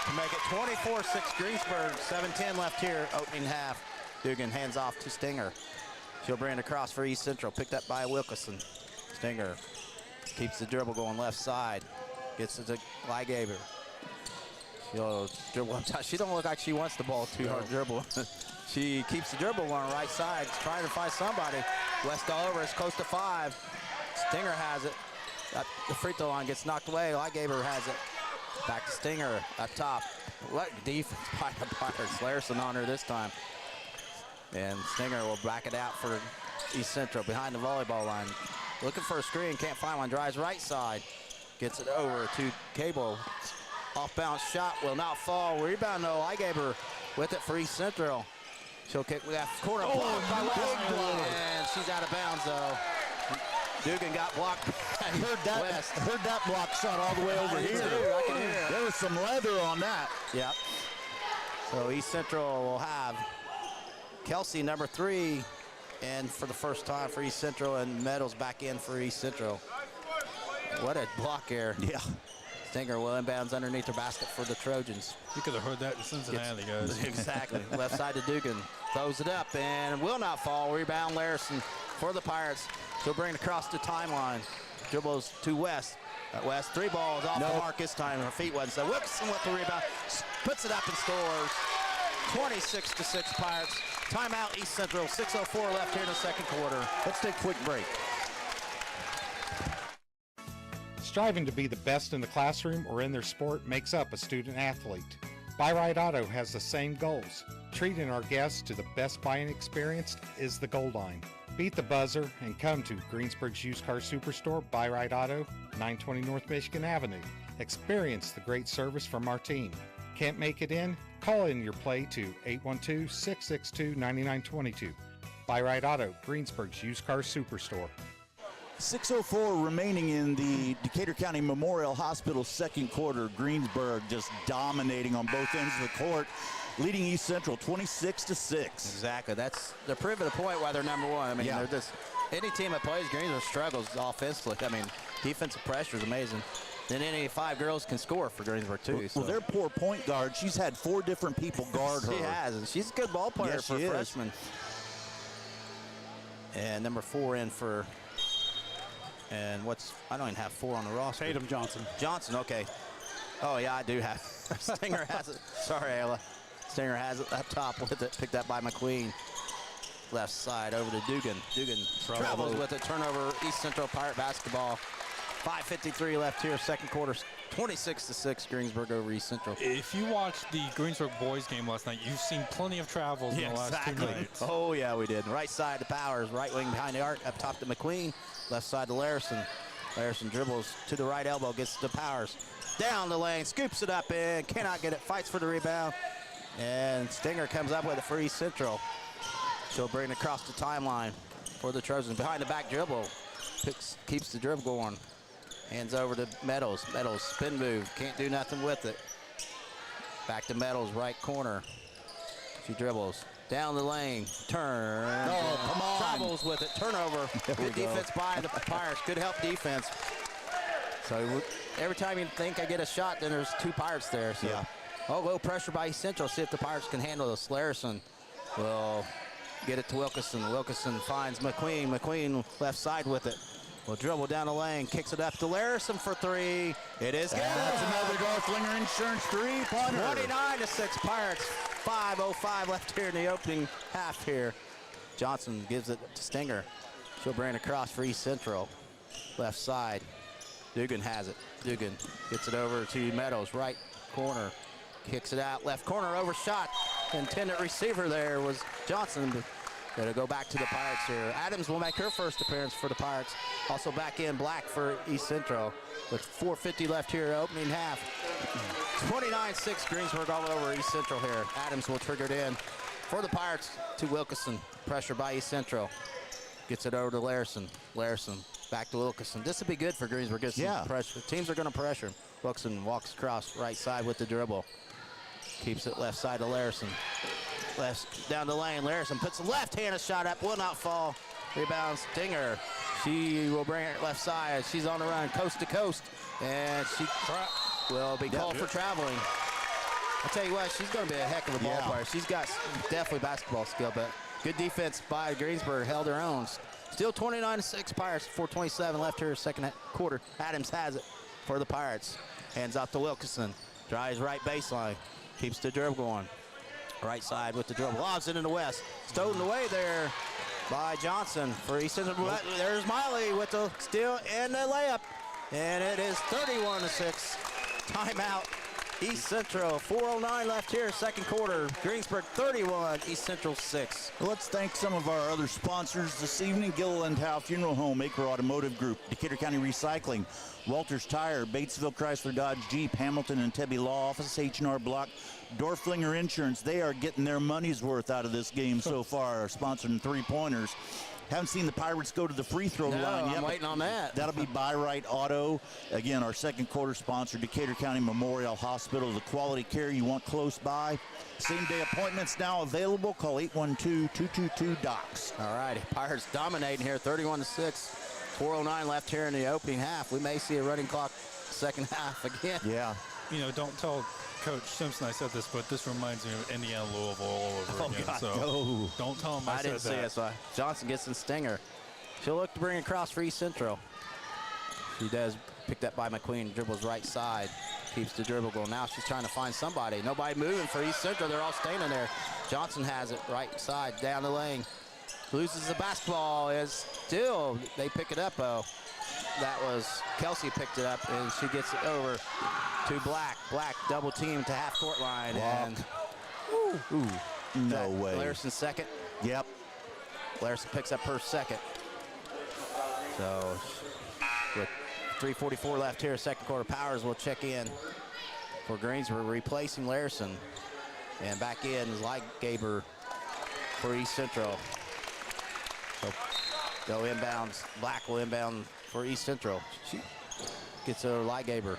to make it 24-6 Greensburg. 7:10 left here, opening half. Dugan hands off to Stinger. She'll bring it across for East Central, picked up by Wilkerson. Stinger keeps the dribble going left side, gets it to Ligaber. She'll dribble up top. She don't look like she wants the ball too hard dribble. She keeps the dribble on right side, trying to find somebody. West all over, it's close to 5. Stinger has it. The free throw line gets knocked away. Ligaber has it. Back to Stinger up top. What defense by the Pirates. Larson on her this time. And Stinger will back it out for East Central behind the volleyball line. Looking for a screen, can't find one. Drives right side. Gets it over to Cable. Off-bounce shot will not fall. Rebound though. Ligaber with it for East Central. She'll kick left corner. Blocked. And she's out of bounds though. Dugan got blocked. Heard that block shot all the way over here. I can hear it. There was some leather on that. Yep. So East Central will have Kelsey, number 3, and for the first time for East Central, and Meadows back in for East Central. What a block here. Yeah. Stinger will inbounds underneath her basket for the Trojans. you could have heard that in Cincinnati, guys. Exactly. Left side to Dugan. Throws it up and will not fall. Rebound Larison for the Pirates. She'll bring it across the timeline. Dribbles to West. West 3-ball is off the mark this time. Her feet wasn't so. Wilkerson with the rebound. Puts it up and scores. 26-6 Pirates. Timeout East Central. 6:04 left here in the second quarter. Let's take a quick break. Striving to be the best in the classroom or in their sport makes up a student athlete. Buy-Right Auto has the same goals. Treating our guests to the best buying experience is the goal line. Beat the buzzer and come to Greensburg's Used Car Superstore, Buy-Right Auto, 920 North Michigan Avenue. Experience the great service from our team. Can't make it in? Call in your play to 812-662-9922. Buy-Right Auto, Greensburg's Used Car Superstore. 6:04 remaining in the Decatur County Memorial Hospital second quarter. Greensburg just dominating on both ends of the court, leading East Central 26-6. Exactly. They're proving a point why they're number 1. I mean, they're just any team that plays Greensburg struggles offensively. I mean, defensive pressure is amazing. Then any 5 girls can score for Greensburg too. Well, their poor point guard, she's had 4 different people guard her. She has, and she's a good ball player for a freshman. And number 4 in for. And I don't even have 4 on the roster. Tatum Johnson. Johnson, okay. Oh, yeah, I do have. Stinger has it. Sorry, Ayla. Stinger has it up top with it. Picked up by McQueen. Left side over to Dugan. Dugan travels with it. Turnover, East Central Pirate basketball. 5:53 left here, second quarter. 26-6, Greensburg over East Central. If you watched the Greensburg boys game last night, you've seen plenty of travels in the last 2 nights. Oh, yeah, we did. Right side to Powers, right wing behind the arc, up top to McQueen, left side to Larison. Larison dribbles to the right elbow, gets to Powers. Down the lane, scoops it up and cannot get it, fights for the rebound. And Stinger comes up with it for East Central. She'll bring it across the timeline. for the Trojans. Behind the back dribble. Keeps the dribble going. Hands over to Meadows. Meadows, spin move. Can't do nothing with it. Back to Meadows, right corner. She dribbles. Down the lane. Turn. Oh, come on. Travels with it. Turnover. Good defense by the Pirates. Good help defense. So every time you think I get a shot, then there's 2 Pirates there. So. Yeah. Oh, a little pressure by East Central. See if the Pirates can handle this. Larison will get it to Wilkinson. Wilkinson finds McQueen. McQueen left side with it. Will dribble down the lane. Kicks it up to Larison for 3. It is good. That's another Dorflinger Insurance 3-pointer. 29-6 Pirates. 5:05 left here in the opening half here. Johnson gives it to Stinger. She'll bring it across for East Central. Left side. Dugan has it. Dugan gets it over to Meadows. Right corner. Kicks it out. Left corner overshot. Intended receiver there was Johnson. Going to go back to the Pirates here. Adams will make her first appearance for the Pirates. Also back in Black for East Central. With 4:50 left here, opening half. 29-6 Greensburg all over East Central here. Adams will trigger it in for the Pirates to Wilkinson. Pressure by East Central. Gets it over to Larison. Larison back to Wilkinson. This would be good for Greensburg. Get some pressure. Teams are going to pressure. Wilkinson walks across right side with the dribble. Keeps it left side to Larison. Left down the lane. Larison puts the left-handed shot up. Will not fall. Rebounds Stinger. She will bring it left side. She's on the run coast to coast. And she will be called for traveling. I'll tell you what, she's going to be a heck of a ball player. She's got definitely basketball skill, but good defense by Greensburg. Held her own. Still 29-6 Pirates. 4:27 left here second quarter. Adams has it for the Pirates. Hands off to Wilkinson. Drives right baseline. Keeps the dribble going. Right side with the dribble. Lobs it in the west. Stolen away there by Johnson for East Central. There's Miley with the steal and the layup. And it is 31-6. Timeout. East Central. 4:09 left here, second quarter. Greensburg 31, East Central 6. Well, let's thank some of our other sponsors this evening. Gilliland Howe Funeral Home, Acre Automotive Group, Decatur County Recycling, Walters Tire, Batesville Chrysler Dodge Jeep, Hamilton and Tebby Law Office, H&R Block, Dorflinger Insurance. They are getting their money's worth out of this game so far, sponsoring 3-pointers. Haven't seen the Pirates go to the free throw line yet. I'm waiting on that. That'll be Buy Right Auto. Again, our second quarter sponsor, Decatur County Memorial Hospital, the quality care you want close by. Same-day appointments now available. Call 812-222-DOCS. All right, Pirates dominating here, 31-6. 4:09 left here in the opening half. We may see a running clock second half again. Yeah. You know, don't tell Coach Simpson I said this, but this reminds me of Indiana Louisville all over again. God, so no. don't tell him I didn't said see that. it. So Johnson gets in Stinger. She'll look to bring it across for East Central. She does, picked up by McQueen, dribbles right side. Keeps the dribble going. Now she's trying to find somebody. Nobody moving for East Central. They're all standing there. Johnson has it right side down the lane. Loses the basketball. Is still, they pick it up though. That was, Kelsey picked it up and she gets it over to Black. Black double team to half court line. And no way. Larison second. Yep. Larison picks up her second. So with 3:44 left here, second quarter, Powers will check in for Greensburg, replacing Larison. And back in is Gaber for East Central. So they'll inbounds. Black will inbound for East Central. She gets a Gaber.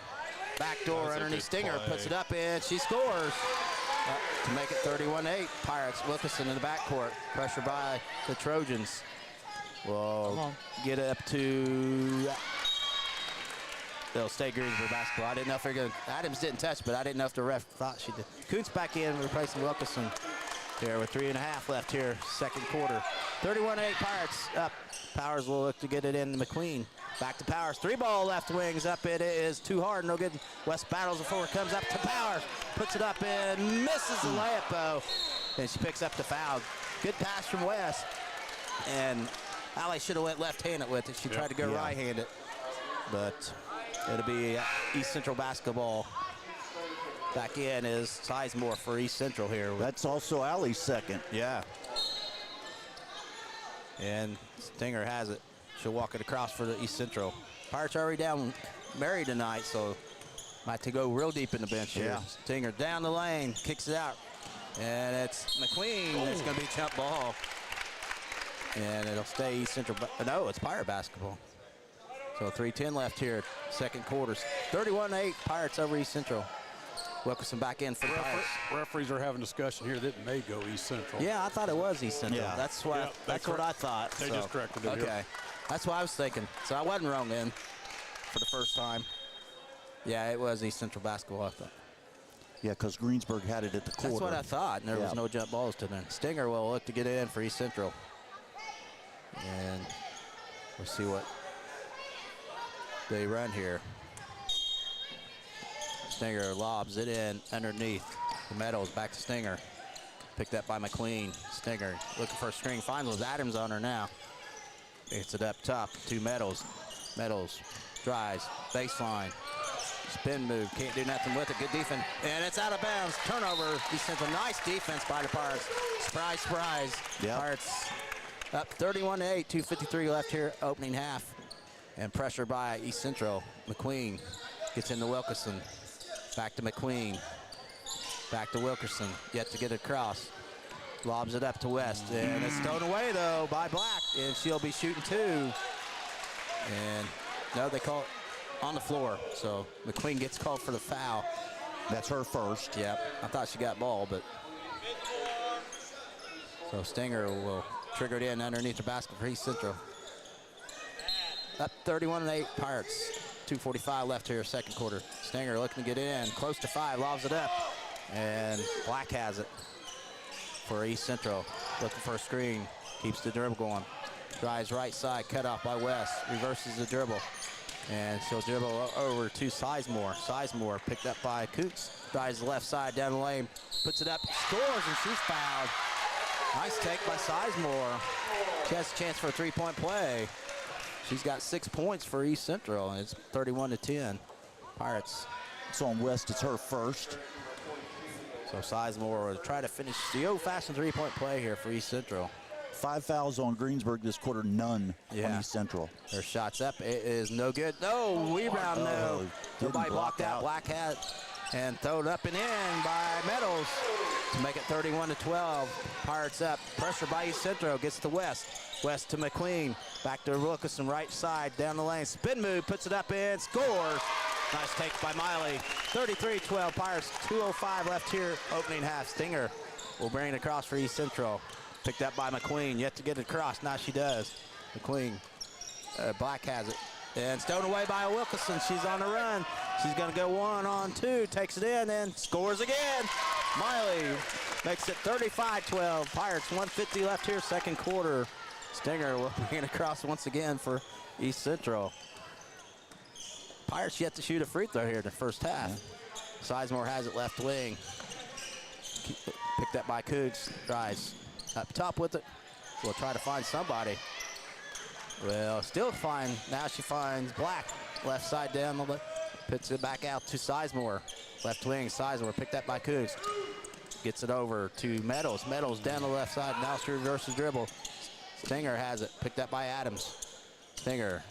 Backdoor underneath Stinger, puts it up and she scores to make it 31-8. Pirates, Wilkinson in the backcourt. Pressure by the Trojans. Will get it up to, they'll stay Greensburg basketball. I didn't know if they're going to, Adams didn't touch, but I didn't know if the ref thought she did. Kuntz back in, replacing Wilkinson here with 3.5 left here, second quarter. 31-8 Pirates up. Powers will look to get it in to McQueen. Back to Powers, 3-ball left wings up. It is too hard, no good. West battles before it comes up to Powers. Puts it up and misses the layup though. And she picks up the foul. Good pass from West. And Allie should have went left-handed with it. She tried to go right-handed. But it'll be East Central basketball. Back in is Sizemore for East Central here. That's also Allie's second. Yeah. And Stinger has it. She'll walk it across for the East Central. Pirates are already down Mary tonight, so might have to go real deep in the bench here. Stinger down the lane, kicks it out. And it's McQueen. It's going to be jump ball. And it'll stay East Central. No, it's Pirate basketball. So 3:10 left here, second quarter. 31-8, Pirates over East Central. Wilkerson back in for the Pirates. Referees are having discussion here that it may go East Central. Yeah, I thought it was East Central. Yeah. That's what I thought. They just corrected it. Okay, Here. that's what I was thinking. So I wasn't wrong then for the first time. Yeah, it was East Central basketball, I thought. Yeah, because Greensburg had it at the quarter. That's what I thought, and there was no jump balls to them. Stinger will look to get in for East Central. And we'll see what they run here. Stinger lobs it in underneath the Meadows. Back to Stinger. Picked up by McQueen. Stinger looking for a string. Finds with Adams on her now. Gets it up top to Meadows. Meadows drives. Baseline. Spin move. Can't do nothing with it. Good defense. And it's out of bounds. Turnover. East Central. Nice defense by the Pirates. Surprise, surprise. Yep. Pirates up 31-8. 2:53 left here. Opening half. And pressure by East Central. McQueen gets into Wilkerson. Back to McQueen. Back to Wilkerson. Yet to get it across. Lobs it up to West. And it's thrown away, though, by Black. And she'll be shooting two. And no, they call it on the floor. So McQueen gets called for the foul. That's her first. Yep. I thought she got ball, but. So Stinger will trigger it in underneath the basket for East Central. Up 31-8 Pirates. 2:45 left here, second quarter. Stinger looking to get in, close to 5, lobs it up. And Black has it for East Central. Looking for a screen, keeps the dribble going. Drives right side, cut off by West, reverses the dribble. And she'll dribble over to Sizemore. Sizemore picked up by Coots. Drives the left side down the lane, puts it up, scores, and she's fouled. Nice take by Sizemore. She has a chance for a three-point play. She's got 6 points for East Central, and it's 31-10. Pirates. So on West, it's her first. So Sizemore will try to finish the old-fashioned three-point play here for East Central. 5 fouls on Greensburg this quarter, none on East Central. Their shot's up. It is no good. No, rebound, no. Nobody blocked out. Black hat and thrown up and in by Meadows to make it 31-12. Pirates up. Pressure by East Central. Gets to West. West to McQueen. Back to Wilkerson, right side, down the lane. Spin move, puts it up in, scores. Nice take by Miley. 33-12 Pirates. 2:05 left here, opening half. Stinger will bring it across for East Central. Picked up by McQueen, yet to get it across. Now she does. McQueen, Black has it. And stowed away by Wilkerson. She's on the run. She's going to go 1-on-2. Takes it in and scores again. Miley makes it 35-12. Pirates, 1:50 left here, second quarter. Stinger will bring it across once again for East Central. Pirates yet to shoot a free throw here in the first half. Sizemore has it left wing. Picked up by Cougs. Drives up top with it. We'll try to find somebody. Well, still find. Now she finds Black. Left side down. Puts it back out to Sizemore. Left wing. Sizemore picked up by Cougs. Gets it over to Meadows. Meadows down the left side. Now she reverses dribble. Stinger has it. Picked up by Adams. Stinger.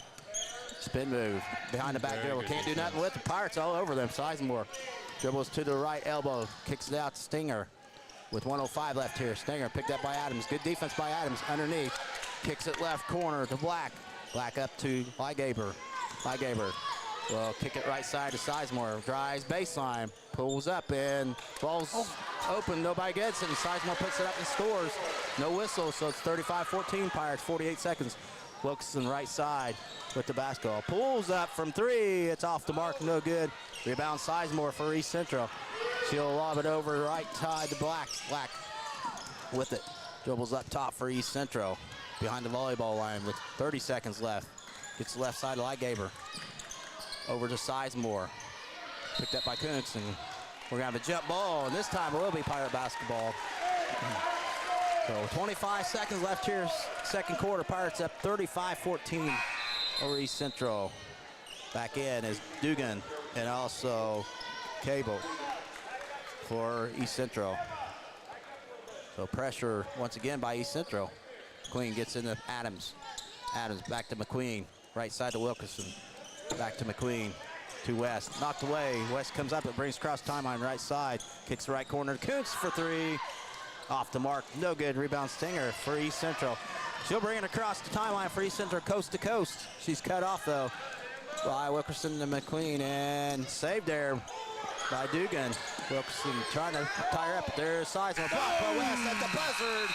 Spin move. Behind the back dribble. Can't do nothing with the Pirates all over them. Sizemore dribbles to the right elbow. Kicks it out to Stinger. With 1:05 left here. Stinger picked up by Adams. Good defense by Adams underneath. Kicks it left corner to Black. Black up to Lygaber. Lygaber will kick it right side to Sizemore. Drives baseline. Pulls up and ball's open. Nobody gets it. And Sizemore puts it up and scores. No whistle, so it's 35-14 Pirates. 48 seconds. Wilkerson right side with the basketball. Pulls up from 3. It's off the mark. No good. Rebound Sizemore for East Central. She'll lob it over right side to Black. Black with it. Dribbles up top for East Central. Behind the volleyball line with 30 seconds left. Gets the left side to Lygaber. Over to Sizemore. Picked up by Coons, and we're going to have a jump ball, and this time it will be Pirate basketball. So 25 seconds left here, second quarter. Pirates up 35-14 over East Central. Back in is Dugan and also Cable for East Central. So pressure once again by East Central. McQueen gets into Adams. Adams back to McQueen. Right side to Wilkerson. Back to McQueen. To West. Knocked away. West comes up and brings cross timeline right side. Kicks the right corner. Kuntz for 3. Off the mark. No good. Rebound Stinger for East Central. She'll bring it across the timeline for East Central coast to coast. She's cut off, though, by Wilkerson to McQueen, and saved there by Dugan. Wilkerson trying to tie her up, but there's size on block for West at the buzzard.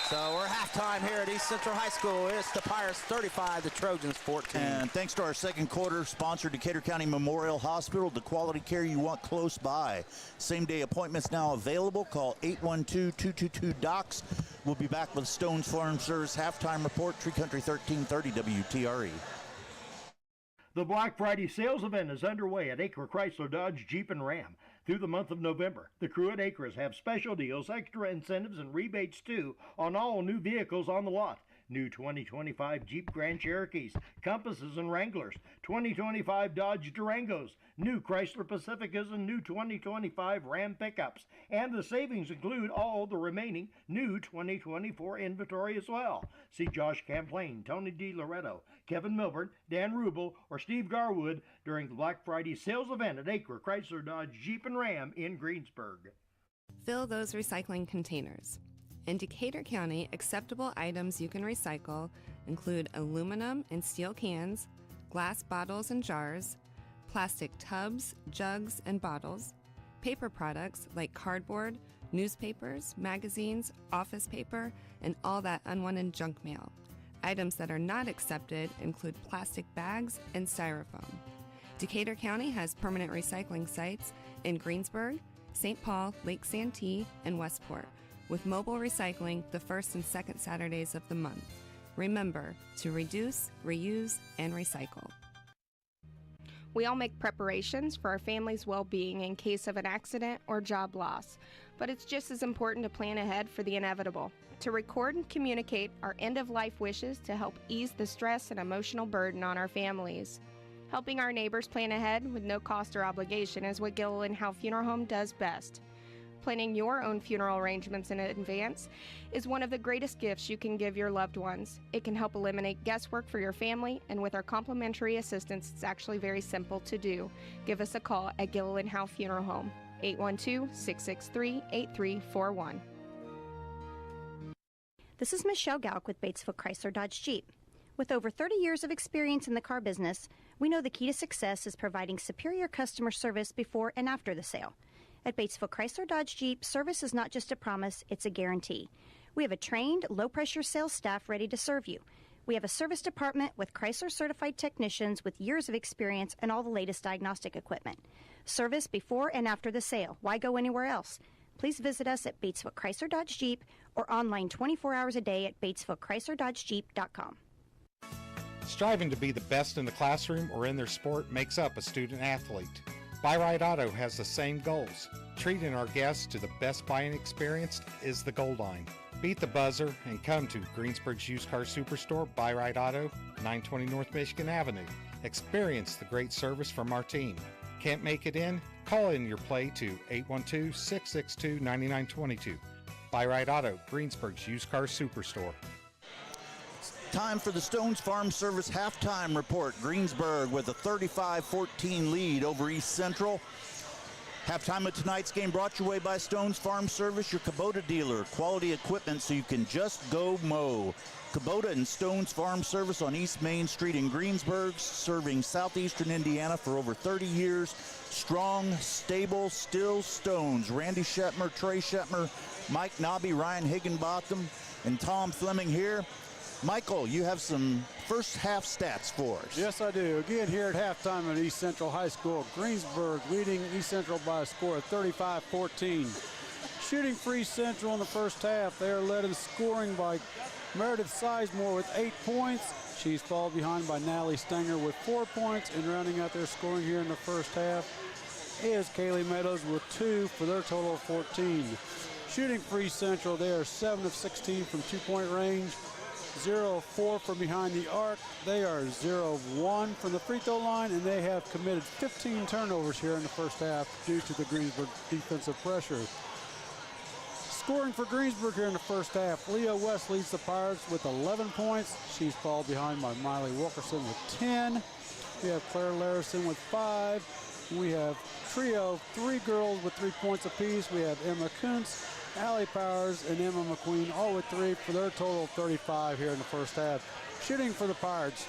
So we're halftime here at East Central High School. It's the Pirates 35, the Trojans 14. And thanks to our second quarter sponsor, Decatur County Memorial Hospital, the quality care you want close by. Same-day appointments now available. Call 812-222-DOCS. We'll be back with Stones Farm Service halftime report, Tree Country 1330 WTRE. The Black Friday sales event is underway at Acre Chrysler Dodge Jeep and Ram. Through the month of November, the crew at Acres have special deals, extra incentives, and rebates too on all new vehicles on the lot. New 2025 Jeep Grand Cherokees, Compasses and Wranglers, 2025 Dodge Durangos, new Chrysler Pacificas, and new 2025 Ram pickups. And the savings include all the remaining new 2024 inventory as well. See Josh Camplain, Tony DiLoretto, Kevin Milburn, Dan Rubel, or Steve Garwood during the Black Friday sales event at Acre Chrysler Dodge Jeep and Ram in Greensburg. Fill those recycling containers. In Decatur County, acceptable items you can recycle include aluminum and steel cans, glass bottles and jars, plastic tubs, jugs, and bottles, paper products like cardboard, newspapers, magazines, office paper, and all that unwanted junk mail. Items that are not accepted include plastic bags and styrofoam. Decatur County has permanent recycling sites in Greensburg, St. Paul, Lake Santee, and Westport, with mobile recycling the first and second Saturdays of the month. Remember to reduce, reuse, and recycle. We all make preparations for our family's well-being in case of an accident or job loss, but it's just as important to plan ahead for the inevitable, to record and communicate our end-of-life wishes to help ease the stress and emotional burden on our families. Helping our neighbors plan ahead with no cost or obligation is what Gilliland Howe Funeral Home does best. Planning your own funeral arrangements in advance is one of the greatest gifts you can give your loved ones. It can help eliminate guesswork for your family, and with our complimentary assistance, it's actually very simple to do. Give us a call at Gilliland Howe Funeral Home, 812-663-8341. This is Michelle Gauk with Batesville Chrysler Dodge Jeep. With over 30 years of experience in the car business, we know the key to success is providing superior customer service before and after the sale. At Batesville Chrysler Dodge Jeep, service is not just a promise, it's a guarantee. We have a trained, low-pressure sales staff ready to serve you. We have a service department with Chrysler-certified technicians with years of experience and all the latest diagnostic equipment. Service before and after the sale. Why go anywhere else? Please visit us at Batesville Chrysler Dodge Jeep or online 24 hours a day at BatesvilleChryslerDodgeJeep.com. Striving to be the best in the classroom or in their sport makes up a student athlete. Buy-Right Auto has the same goals. Treating our guests to the best buying experience is the goal line. Beat the buzzer and come to Greensburg's Used Car Superstore, Buy-Right Auto, 920 North Michigan Avenue. Experience the great service from our team. Can't make it in? Call in your play to 812-662-9922. Buy-Right Auto, Greensburg's Used Car Superstore. Time for the Stones Farm Service halftime report. Greensburg with a 35-14 lead over East Central. Halftime of tonight's game brought your way by Stones Farm Service, your Kubota dealer. Quality equipment so you can just go mow. Kubota and Stones Farm Service on East Main Street in Greensburg, serving southeastern Indiana for over 30 years. Strong, stable, still Stones. Randy Shetmer, Trey Shetmer, Mike Nobby, Ryan Higginbotham, and Tom Fleming here. Michael, you have some first half stats for us. Yes, I do. Again, here at halftime at East Central High School, Greensburg leading East Central by a score of 35-14. Shooting for East Central in the first half. They are led in scoring by Meredith Sizemore with 8 points. She's followed behind by Natalie Stenger with 4 points. And rounding out their scoring here in the first half is Kaylee Meadows with 2 for their total of 14. Shooting for East Central, they are 7 of 16 from two-point range. 0 of 4 from behind the arc. They are 0 of 1 from the free throw line, and they have committed 15 turnovers here in the first half due to the Greensburg defensive pressure. Scoring for Greensburg here in the first half, Leah West leads the Pirates with 11 points. She's followed behind by Miley Wilkerson with 10. We have Claire Larison with 5. We have trio, 3 girls with 3 points apiece. We have Emma Kuntz, Allie Powers and Emma McQueen all with 3 for their total of 35 here in the first half. Shooting for the Pirates,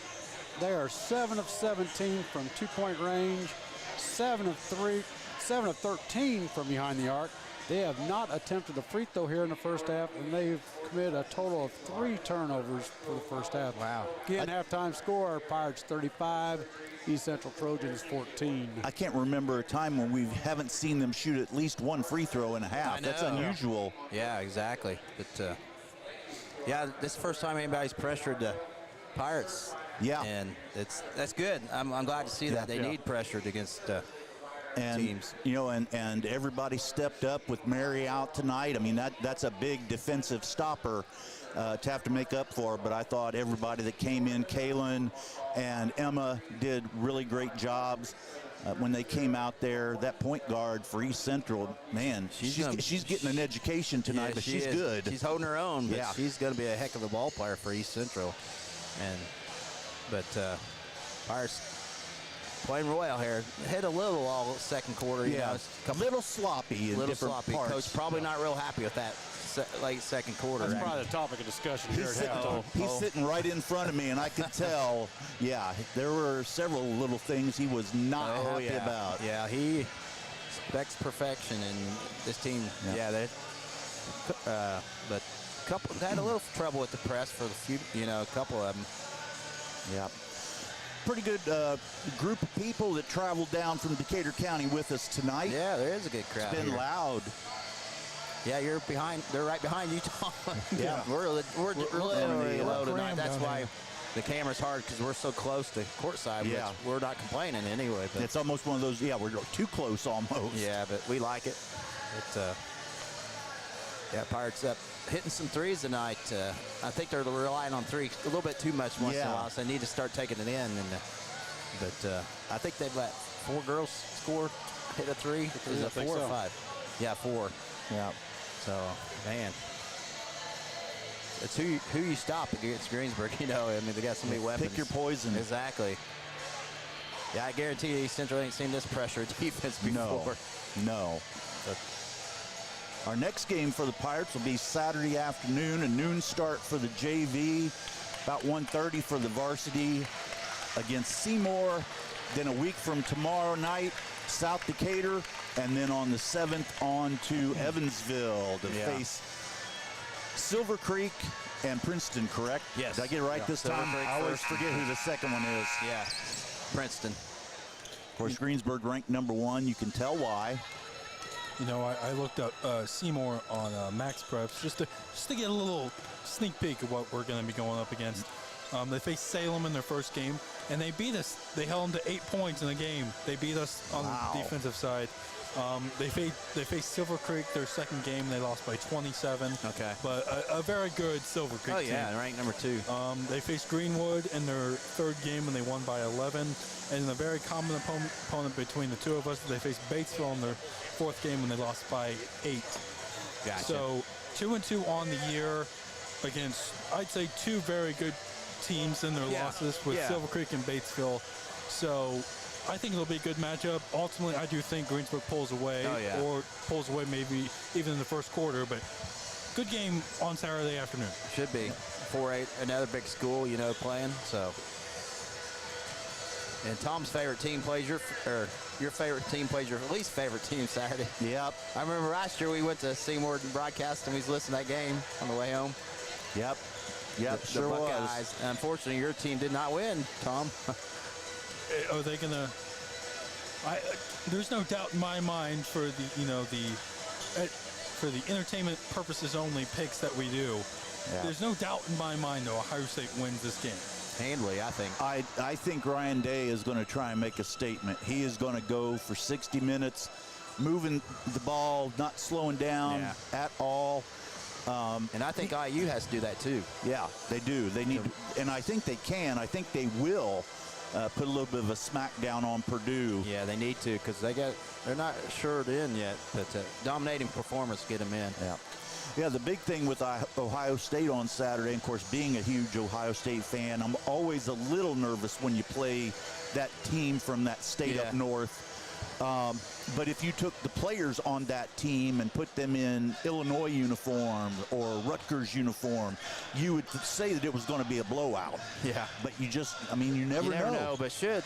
they are 7 of 17 from 2-point range, 7 of 13 from behind the arc. They have not attempted a free throw here in the first half, and they've committed a total of 3 turnovers for the first half. Wow. Again, halftime score, Pirates 35, East Central Trojans 14. I can't remember a time when we haven't seen them shoot at least 1 free throw in a half. That's unusual. Yeah, exactly. But, yeah, this is the first time anybody's pressured the Pirates. Yeah. And that's good. I'm glad to see that. They need pressured against teams. You know, and everybody stepped up with Mary out tonight. I mean, that's a big defensive stopper to have to make up for. But I thought everybody that came in, Kaylin and Emma, did really great jobs. When they came out there, that point guard for East Central, man, she's getting an education tonight, but she's good. She's holding her own, but she's going to be a heck of a ball player for East Central. But Pirates playing royal here. Hit a little all second quarter. You know, a little sloppy in different parts. Coach probably not real happy with that late second quarter. That's probably the topic of discussion here at halftime. He's sitting right in front of me, and I could tell, there were several little things he was not happy about. Yeah, he expects perfection in this team. But couple had a little trouble with the press for a couple of them. Yeah. Pretty good group of people that traveled down from Decatur County with us tonight. Yeah, there is a good crowd. It's been loud. Yeah, you're behind. They're right behind you, Tom. We're literally low tonight. That's why the camera's hard, because we're so close to courtside. Which we're not complaining anyway. But it's almost one of those. Yeah, we're too close almost. Yeah, but we like it. Pirates up hitting some threes tonight. I think they're relying on 3 a little bit too much once in a while, so they need to start taking it in. But I think they've let 4 girls hit a 3. Is it 4 or 5? Yeah, 4. Yeah. So, man, it's who you stop against Greensburg. You know, I mean, they got so many weapons. Pick your poison. Exactly. Yeah, I guarantee you, East Central ain't seen this pressure defense before. No. But our next game for the Pirates will be Saturday afternoon, a noon start for the JV, about 1:30 for the varsity against Seymour. Then a week from tomorrow night, South Decatur, and then on the 7th on to Evansville to face Silver Creek and Princeton, correct? Yes. Did I get it right this time? I always forget who the second one is. Yeah, Princeton. Of course, Greensburg ranked #1. You can tell why. You know, I looked up Seymour on Max Preps just to get a little sneak peek of what we're going to be going up against. They faced Salem in their first game, and they beat us. They held them to 8 points in the game. They beat us on the defensive side. They faced Silver Creek their second game. They lost by 27. Okay. But a very good Silver Creek team. Oh, yeah, ranked #2. They faced Greenwood in their third game, and they won by 11. And in a very common opponent between the two of us, they faced Batesville in their fourth game, and they lost by 8. Gotcha. So 2-2 on the year against, I'd say, 2 very good teams in their losses with Silver Creek and Batesville. So I think it'll be a good matchup. Ultimately, I do think Greensburg pulls away, or pulls away maybe even in the first quarter. But good game on Saturday afternoon. Should be. 4-8, another big school, playing. So. And Tom's favorite team plays your favorite team plays your least favorite team Saturday. Yep. I remember last year we went to Seymour and broadcast, and we was listening to that game on the way home. Yep. Yep, sure the Buckeyes. was. Unfortunately, your team did not win, Tom. Are they gonna? There's no doubt in my mind for the entertainment purposes only picks that we do. Yeah. There's no doubt in my mind, though, Ohio State wins this game. Handily, I think. I think Ryan Day is going to try and make a statement. He is going to go for 60 minutes, moving the ball, not slowing down at all. And I think IU has to do that too. Yeah, they do. They need, and I think they can. I think they will put a little bit of a smackdown on Purdue. Yeah, they need to, because they're not sure in yet, but dominating performance get them in. Yeah. Yeah, the big thing with Ohio State on Saturday, and of course, being a huge Ohio State fan, I'm always a little nervous when you play that team from that state up north. But if you took the players on that team and put them in Illinois uniform or Rutgers uniform, you would say that it was going to be a blowout. Yeah. But you never know. But it should.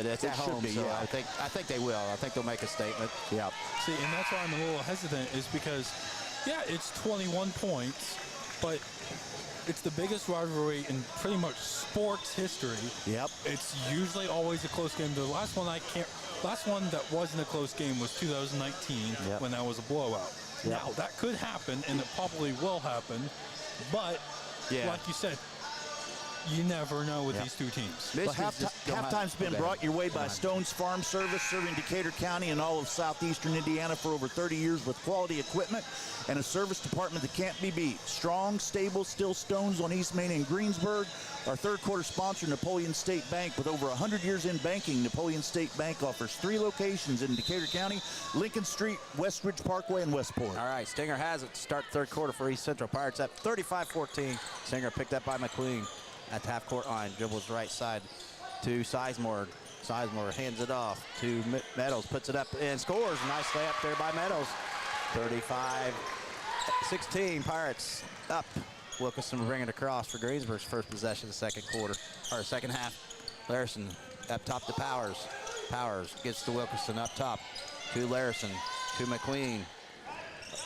It's at home, be, so yeah. I think they will. I think they'll make a statement. Yeah. See, and that's why I'm a little hesitant, is because, yeah, it's 21 points, but it's the biggest rivalry in pretty much sports history. Yep. It's usually always a close game. The last one that wasn't a close game was 2019 when that was a blowout. Yep. Now, that could happen, and it probably will happen, but like you said, you never know with these two teams. Well, halftime's been brought your way by Stone's Farm Service, serving Decatur County and all of southeastern Indiana for over 30 years with quality equipment and a service department that can't be beat. Strong, stable, still Stones on East Main in Greensburg. Our third quarter sponsor, Napoleon State Bank. With over 100 years in banking, Napoleon State Bank offers 3 locations in Decatur County: Lincoln Street, Westridge Parkway, and Westport. All right, Stinger has it to start third quarter for East Central. Pirates up 35-14. Stinger picked up by McQueen at the half-court line. Dribbles right side to Sizemore. Sizemore hands it off to Meadows. Puts it up and scores. Nice layup there by Meadows. 35-16. Pirates up. Wilkinson bringing it across for Greensburg's first possession of the second half. Larison up top to Powers. Powers gets to Wilkinson up top to Larison to McQueen.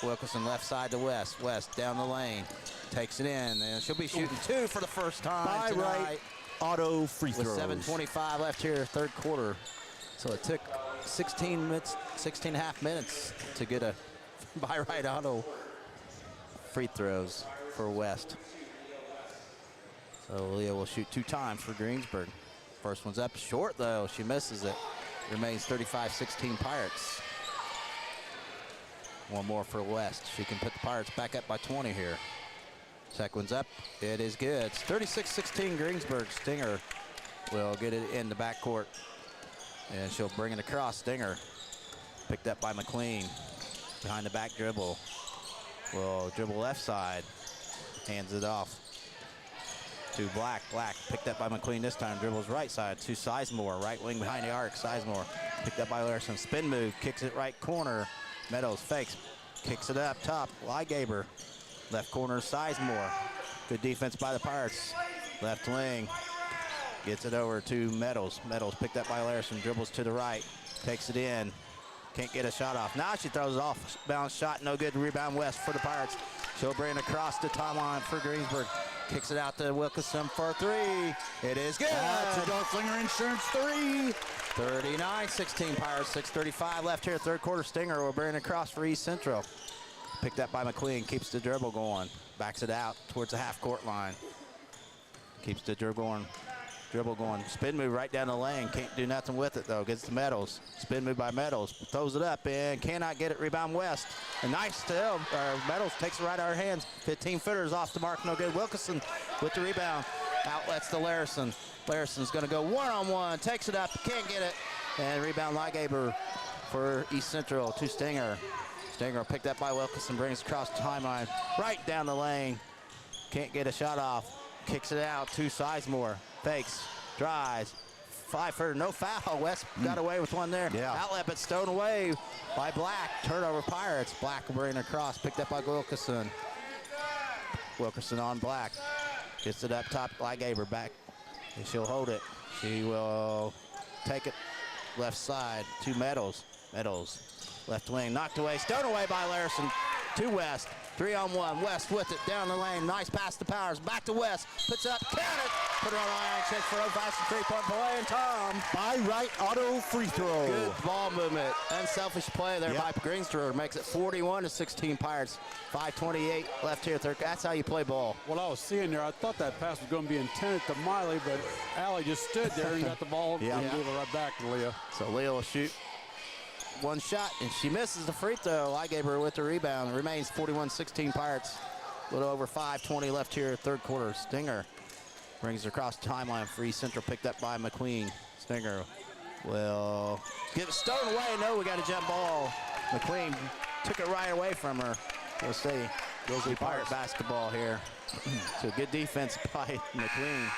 Wilkinson left side to West. West down the lane. Takes it in, and she'll be shooting 2 for the first time tonight. Right auto free throws. With 7:25 left here, third quarter. So it took 16 and a half minutes to get a by right auto free throws for West. So Leah will shoot 2 times for Greensburg. First one's up short, though. She misses it. Remains 35-16 Pirates. One more for West. She can put the Pirates back up by 20 here. Second one's up. It is good. It's 36-16 Greensburg. Stinger will get it in the backcourt. And she'll bring it across. Stinger picked up by McLean. Behind the back dribble. Will dribble left side. Hands it off to Black. Black picked up by McLean this time. Dribbles right side to Sizemore. Right wing behind the arc. Sizemore picked up by Larson. Spin move. Kicks it right corner. Meadows fakes. Kicks it up top. Lygaber. Left corner, Sizemore. Good defense by the Pirates. Left wing. Gets it over to Meadows. Meadows picked up by Larson. Dribbles to the right. Takes it in. Can't get a shot off. Now she throws it off. Bounce shot. No good. Rebound West for the Pirates. She'll bring it across the timeline for Greensburg. Kicks it out to Wilkinson for 3. It is good. That's a Darflinger Insurance 3. 39-16 Pirates. 6:35 left here. Third quarter. Stinger will bring it across for East Central. Picked up by McQueen, keeps the dribble going. Backs it out towards the half-court line. Keeps the dribble going. Spin move right down the lane. Can't do nothing with it, though. Gets to Meadows. Spin move by Meadows. Throws it up and cannot get it. Rebound West. And nice still. Meadows takes it right out of her hands. 15-footers off the mark. No good. Wilkinson with the rebound. Outlets to Larison. Larison's going to go one-on-one. Takes it up. Can't get it. And rebound Lygaber for East Central to Stinger. Stinger picked up by Wilkinson, brings across the timeline, right down the lane. Can't get a shot off. Kicks it out to Sizemore. Fakes, drives, 5-footer, no foul. West got away with one there. Yeah. Outlet, but stowed away by Black. Turnover Pirates. Black will bring it across, picked up by Wilkinson. Wilkinson on Black. Gets it up top, Lygaber back. And she'll hold it. She will take it left side to Meadows. Meadows. Left wing, knocked away, stowed away by Larson. To West, 3-on-1. West with it, down the lane. Nice pass to Powers, back to West. Puts up, count it. Put it on the line, chase for old-fashioned three-point play, and Tom. By right auto free throw. Good ball movement. Unselfish play there by Greensburg. Makes it 41-16 Pirates. 5:28 left here. That's how you play ball. What I was seeing there, I thought that pass was going to be intended to Miley, but Allie just stood there and got the ball and gave it right back to Leah. So Leah will shoot one shot, and she misses the free throw. I gave her with the rebound. It remains 41-16 Pirates. A little over 5:20 left here, third quarter. Stinger brings it across the timeline for East Central, picked up by McQueen. Stinger will get it stowed away. No, we got a jump ball. McQueen took it right away from her. We'll see. Goes to Pirate basketball here. So good defense by McQueen.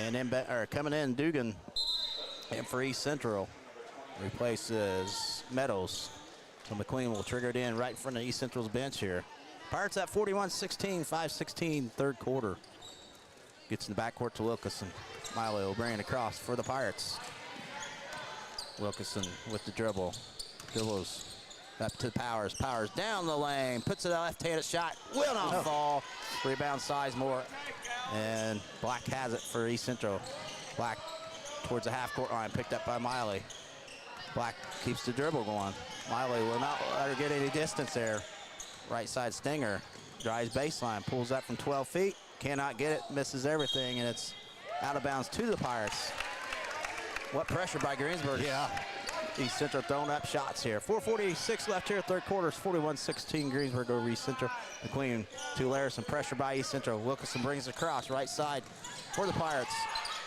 And then coming in, Dugan. And for East Central. replaces Meadows. So McQueen will trigger it in right in front of East Central's bench here. Pirates at 41-16, 5:16 third quarter. Gets in the backcourt to Wilkinson. Milo will bring it across for the Pirates. Wilkinson with the dribble. Dribbles up to Powers. Powers down the lane. Puts it a left-handed shot. Will not fall. Rebound Sizemore. And Black has it for East Central. Black towards the half-court line. Picked up by Miley. Black keeps the dribble going. Miley will not let her get any distance there. Right side Stinger. Drives baseline. Pulls up from 12 feet. Cannot get it. Misses everything. And it's out of bounds to the Pirates. What pressure by Greensburg. Yeah. East Central throwing up shots here. 4:46 left here, third quarter. It's 41-16 Greensburg over East Central. McQueen to Larison, pressure by East Central. Wilkinson brings it across, right side for the Pirates.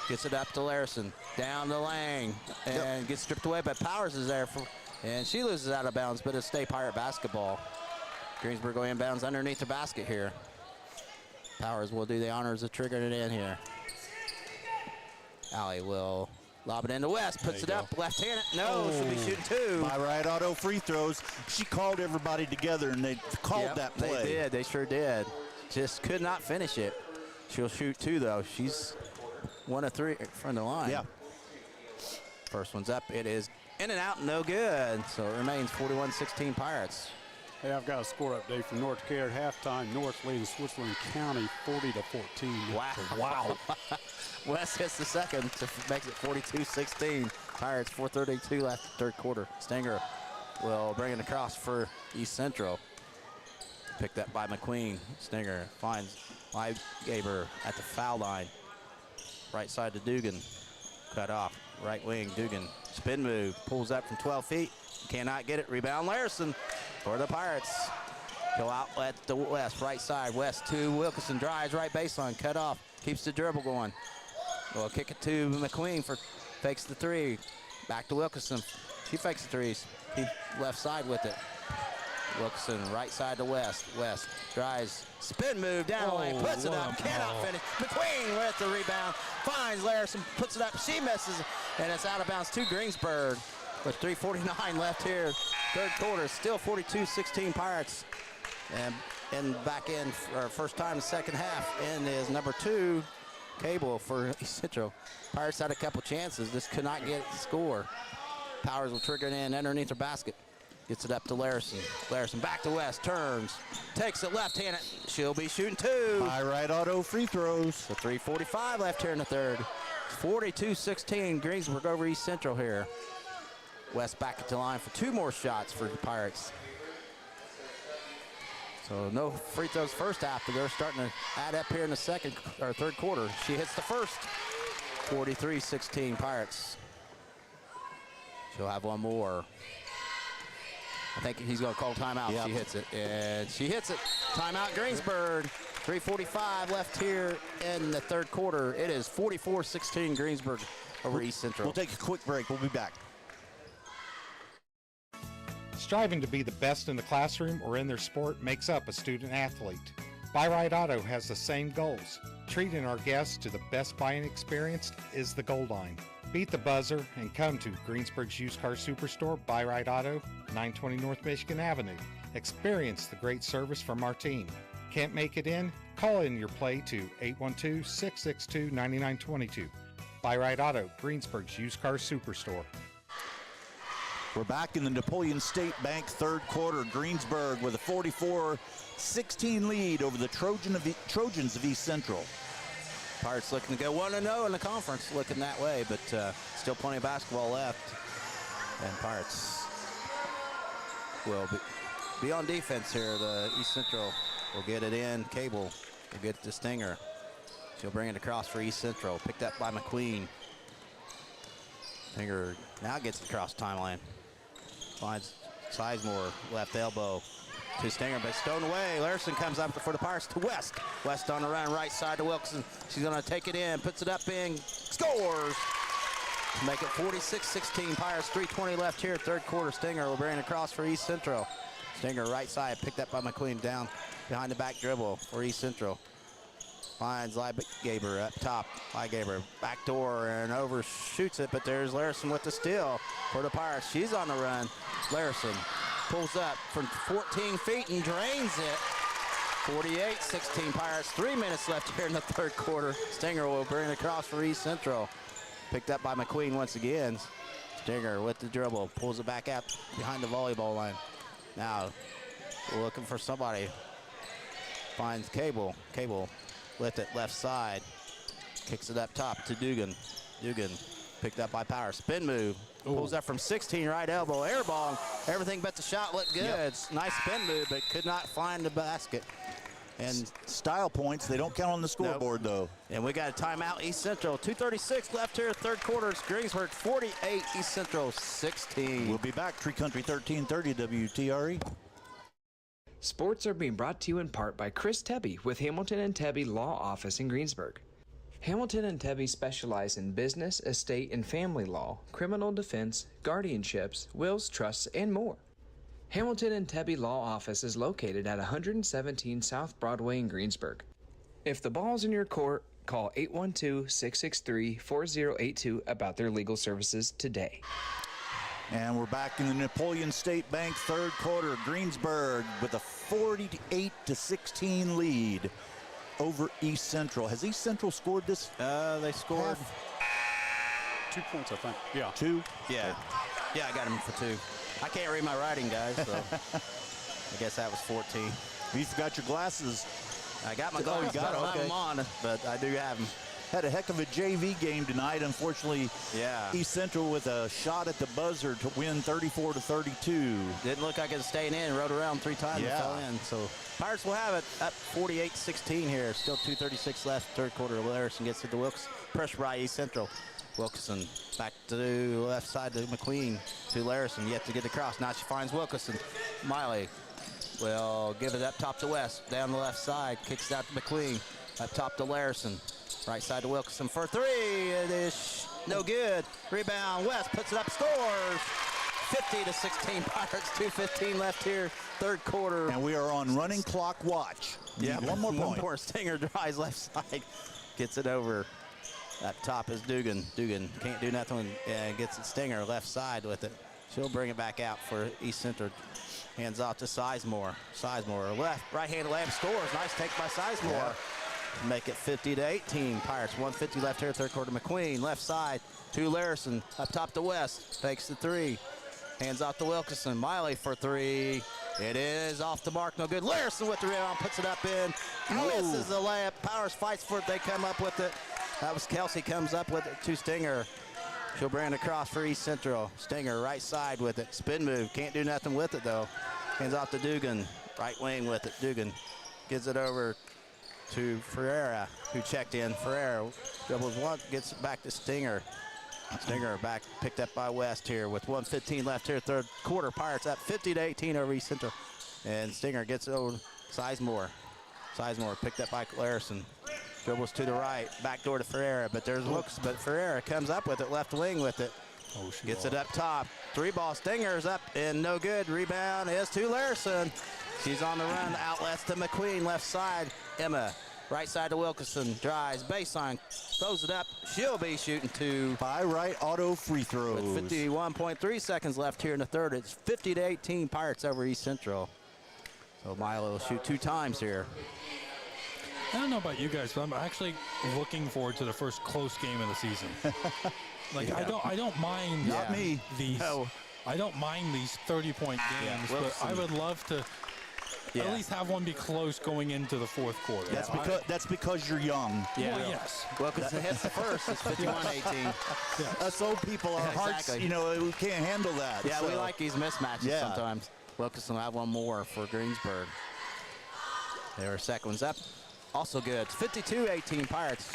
Gets it up to Larison, down the lane, and gets stripped away, but Powers is there, and she loses out of bounds, but it's stay Pirate basketball. Greensburg go inbounds underneath the basket here. Powers will do the honors of triggering it in here. Allie will lob it into West, puts it up, left-handed. No, she'll be shooting two. By right auto free throws. She called everybody together, and they called that play. They did. They sure did. Just could not finish it. She'll shoot two, though. She's 1 of 3 from the line. Yeah. First one's up. It is in and out, no good. So it remains 41-16 Pirates. Hey, I've got a score update from North Care at halftime. North leading Switzerland County 40-14. Wow. West hits the second to make it 42-16. Pirates 4:32 left third quarter. Stenger will bring it across for East Central. Picked up by McQueen. Stenger finds Gaber at the foul line. Right side to Dugan. Cut off. Right wing, Dugan. Spin move. Pulls up from 12 feet. Cannot get it. Rebound Larison for the Pirates. Go out at the West. Right side. West to Wilkinson. Drives right baseline. Cut off. Keeps the dribble going. We'll kick it to McQueen for fakes the three. Back to Wilkinson. She fakes the threes. He left side with it. Wilkinson right side to West. West drives. Spin move down the lane. Puts it up. Cannot finish. McQueen with the rebound. Finds Larison. Puts it up. She misses. And it's out of bounds to Greensburg. With 3:49 left here. Third quarter. Still 42-16 Pirates. And back in for first time in the second half. And is number 2. Cable for East Central. Pirates had a couple chances. Just could not get the score. Powers will trigger it in underneath her basket. Gets it up to Larison. Larison back to West. Turns. Takes it left-handed. She'll be shooting two. By right auto free throws. So 3:45 left here in the third. 42-16 Greensburg over East Central here. West back at the line for 2 more shots for the Pirates. So no free throws first half, but they're starting to add up here in the second or third quarter. She hits the first. 43-16 Pirates. She'll have one more. I think he's going to call timeout. Yep. She hits it, and she hits it. Timeout Greensburg. 3:45 left here in the third quarter. It is 44-16 Greensburg over East Central. We'll take a quick break. We'll be back. Striving to be the best in the classroom or in their sport makes up a student athlete. Buy Right Auto has the same goals. Treating our guests to the best buying experience is the goal line. Beat the buzzer and come to Greensburg's Used Car Superstore, Buy Right Auto, 920 North Michigan Avenue. Experience the great service from our team. Can't make it in? Call in your play to 812-662-9922. Buy Right Auto, Greensburg's Used Car Superstore. We're back in the Napoleon State Bank third quarter. Greensburg with a 44-16 lead over the Trojans of East Central. Pirates looking to go 1-0 in the conference, looking that way, but still plenty of basketball left. And Pirates will be on defense here. The East Central will get it in. Cable will get it to Stinger. She'll bring it across for East Central. Picked up by McQueen. Stinger now gets it across the timeline. Finds Sizemore, left elbow to Stinger, but stowed away. Larison comes up for the Pirates to West. West on the run, right side to Wilkinson. She's going to take it in, puts it up in, scores! To make it 46-16 Pirates, 3:20 left here, third quarter. Stinger will bring it across for East Central. Stinger right side, picked up by McQueen, down behind the back dribble for East Central. Finds Liegaber up top. Liegaber back door and overshoots it, but there's Larison with the steal for the Pirates. She's on the run. Larison pulls up from 14 feet and drains it. 48-16 Pirates. 3 minutes left here in the third quarter. Stinger will bring it across for East Central. Picked up by McQueen once again. Stinger with the dribble. Pulls it back out behind the volleyball line. Now looking for somebody. Finds Cable. Cable with it left side. Kicks it up top to Dugan. Dugan picked up by Power. Spin move. Pulls up from 16, right elbow. Air ball. Everything but the shot looked good. Yep. Nice spin move, but could not find the basket. And style points, they don't count on the scoreboard, though. And we got a timeout, East Central. 2:36 left here, third quarter. It's Greensburg 48, East Central 16. We'll be back. Tree Country 1330 WTRE. Sports are being brought to you in part by Chris Tebby with Hamilton and Tebby Law Office in Greensburg. Hamilton and Tebby specialize in business, estate, and family law, criminal defense, guardianships, wills, trusts, and more. Hamilton and Tebby Law Office is located at 117 South Broadway in Greensburg. If the ball's in your court, call 812-663-4082 about their legal services today. And we're back in the Napoleon State Bank third quarter. Greensburg with a 48-16 lead over East Central. Has East Central scored this? They scored 2 points, I think. Yeah. 2? Yeah. Yeah, I got him for 2. I can't read my writing, guys, so I guess that was 14. You forgot your glasses. I got my glasses. I don't have them on, but I do have them. Had a heck of a JV game tonight. Unfortunately, East Central with a shot at the buzzer to win 34-32. Didn't look like it was staying in. Rode around 3 times and fell in. So Pirates will have it up 48-16 here. Still 2:36 left, third quarter. Larison gets it to Wilkes. Pressure by East Central. Wilkerson back to the left side to McQueen to Larison. Yet to get across. Now she finds Wilkerson. Miley will give it up top to West. Down the left side. Kicks it out to McQueen. Up top to Larison. Right side to Wilkerson for 3. It is no good. Rebound. West puts it up. Scores. 50-16 Pirates. 2:15 left here. Third quarter. And we are on running clock watch. Yeah. One more point. One more. Stinger drives left side. Gets it over. Up top is Dugan. Dugan can't do nothing. Gets it Stinger left side with it. She'll bring it back out for East Central. Hands off to Sizemore. Sizemore left. Right-handed layup scores. Nice take by Sizemore. Yeah. Make it 50-18. Pirates 1:50 left here, third quarter. McQueen left side to Larison. Up top to West. Takes the 3. Hands off to Wilkerson. Miley for 3. It is off the mark. No good. Larison with the rebound. Puts it up in. Misses the layup. Powers fights for it. They come up with it. That was Kelsey comes up with it to Stinger. She'll bring it across for East Central. Stinger right side with it. Spin move. Can't do nothing with it though. Hands off to Dugan. Right wing with it. Dugan gives it over to Ferreira, who checked in. Ferreira dribbles one, gets it back to Stinger. Stinger back, picked up by West here with 1:15 left here, third quarter. Pirates up 50-18 over East Central. And Stinger gets it over Sizemore. Sizemore picked up by Larison. Dribbles to the right, back door to Ferreira, but there's looks, but Ferreira comes up with it, left wing with it. Gets it up top. 3-ball. Stinger's up and no good. Rebound is to Larison. She's on the run. Outlets to McQueen, left side. Emma, right side to Wilkerson. Drives, baseline, throws it up. She'll be shooting 2. By right auto free throws. With 51.3 seconds left here in the third. It's 50-18 Pirates over East Central. So Milo will shoot 2 times here. I don't know about you guys, but I'm actually looking forward to the first close game of the season. Like I don't mind these. No. I don't mind these 30-point games, but I would love to at least have one be close going into the fourth quarter. That's because you're young. Yeah. Well, yes. Well, because it hits the first, it's 51-18. Us old people, our hearts, we can't handle that. Yeah, we like these mismatches sometimes. Wilkerson will have one more for Greensburg. Their second one's up. Also good. 52-18 Pirates.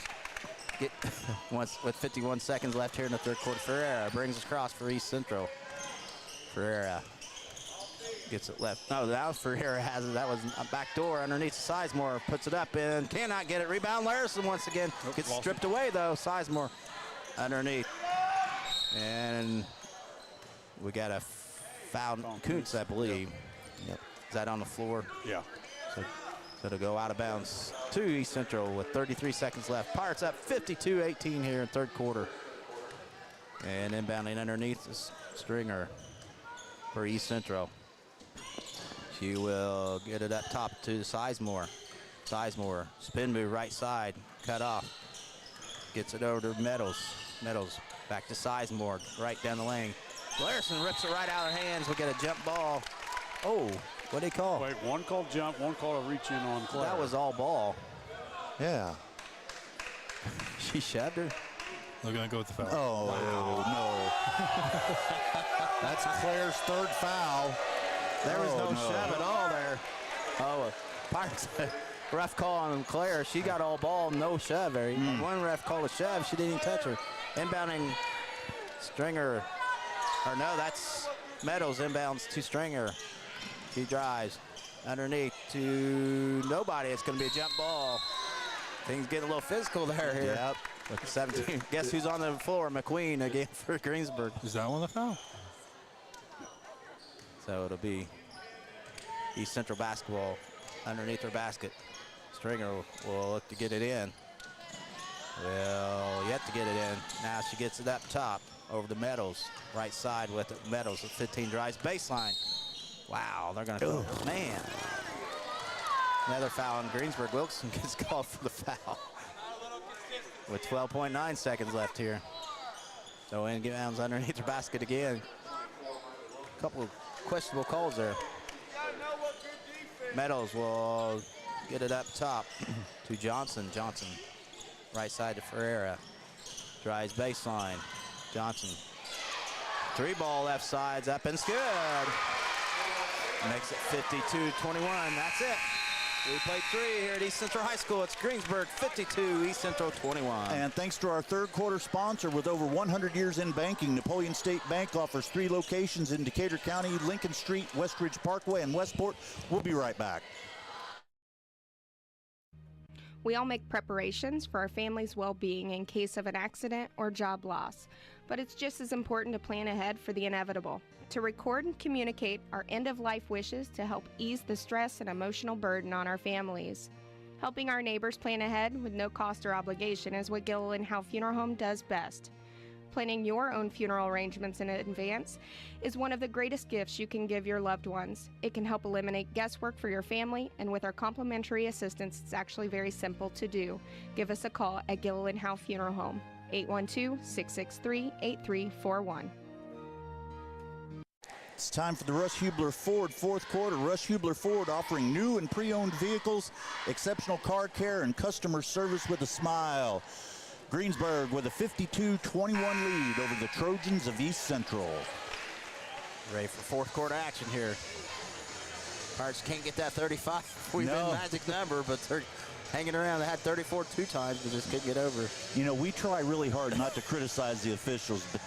With 51 seconds left here in the third quarter. Ferreira brings us across for East Central. Ferreira gets it left. No, that was Ferreira has it. That was a back door underneath Sizemore. Puts it up and cannot get it. Rebound Larison once again. Gets stripped away though. Sizemore underneath. And we got a foul. Kuntz, I believe. Yep. Is that on the floor? Yeah. So So it'll go out of bounds to East Central with 33 seconds left. Pirates up 52-18 here in third quarter. And inbounding underneath is Stringer for East Central. She will get it up top to Sizemore. Sizemore, spin move right side, cut off. Gets it over to Meadows. Meadows back to Sizemore, right down the lane. Larson rips it right out of her hands. We'll get a jump ball. Oh, what did he call? Wait, one called jump, one called a reach in on Claire. That was all ball. Yeah. She shoved her. They're going to go with the foul. Oh, wow. No. That's Claire's third foul. There was no shove at all there. Oh, Pirates. Ref call on Claire. She got all ball, no shove there. One ref called a shove. She didn't even touch her. Inbounding Stringer. Or no, that's Meadows inbounds to Stringer. She drives underneath to nobody. It's going to be a jump ball. Things getting a little physical there here. Yep. With the 17. Guess who's on the floor? McQueen again for Greensburg. Is that one the foul? So it'll be East Central basketball underneath her basket. Stringer will look to get it in. Well, yet to get it in. Now she gets it up top over to Meadows. Right side with it. Meadows with 15 drives. Baseline. Wow, they're going to, man. Another foul on Greensburg. Wilson gets called for the foul with 12.9 seconds left here. So inbounds underneath her basket again. A couple of questionable calls there. Meadows will get it up top to Johnson. Johnson, right side to Ferreira. Drives baseline. Johnson. Three ball left side's up and it's good. Makes it 52-21. That's it. We played three here at East Central High School. It's Greensburg 52, East Central 21. And thanks to our third quarter sponsor, with over 100 years in banking, Napoleon State Bank offers 3 locations in Decatur County: Lincoln Street, Westridge Parkway, and Westport. We'll be right back. We all make preparations for our family's well-being in case of an accident or job loss, but it's just as important to plan ahead for the inevitable, to record and communicate our end-of-life wishes to help ease the stress and emotional burden on our families. Helping our neighbors plan ahead with no cost or obligation is what Gilliland Howe Funeral Home does best. Planning your own funeral arrangements in advance is one of the greatest gifts you can give your loved ones. It can help eliminate guesswork for your family, and with our complimentary assistance, it's actually very simple to do. Give us a call at Gilliland Howe Funeral Home, 812-663-8341. It's time for the Rush Hubler Ford fourth quarter. Rush Hubler Ford offering new and pre-owned vehicles, exceptional car care, and customer service with a smile. Greensburg with a 52-21 lead over the Trojans of East Central. Ready for fourth quarter action here. Pirates can't get that 35. We've been magic number, but they're hanging around. They had 34 2 times, but just couldn't get over. You know, we try really hard not to criticize the officials, but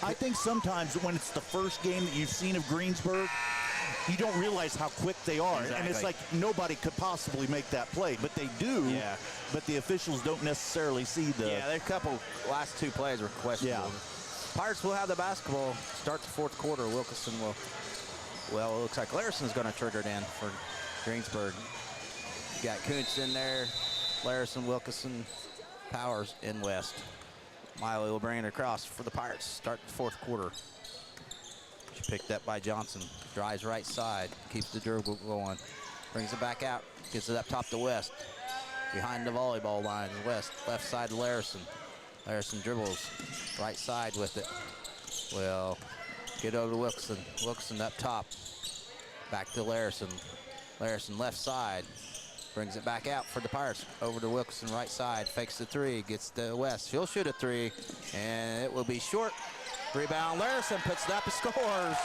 I think sometimes when it's the first game that you've seen of Greensburg, you don't realize how quick they are. Exactly. And it's like nobody could possibly make that play, but they do. Yeah. But the officials don't necessarily see the... Yeah, their last 2 plays were questionable. Yeah. Pirates will have the basketball. Start the fourth quarter. Wilkerson will, well, it looks like Larison's going to trigger it in for Greensburg. You got Kuntz in there, Larison, Wilkerson, Powers in West. Miley will bring it across for the Pirates. Start the fourth quarter. She picked up by Johnson. Drives right side. Keeps the dribble going. Brings it back out. Gets it up top to West. Behind the volleyball line is West. Left side to Larison. Larison dribbles. Right side with it. Well, get over to Wilkerson. Wilkerson up top. Back to Larison. Larison left side. Brings it back out for the Pirates. Over to Wilkerson right side. Fakes the three. Gets to West. She'll shoot a three. And it will be short. Rebound, Larison puts it up and scores.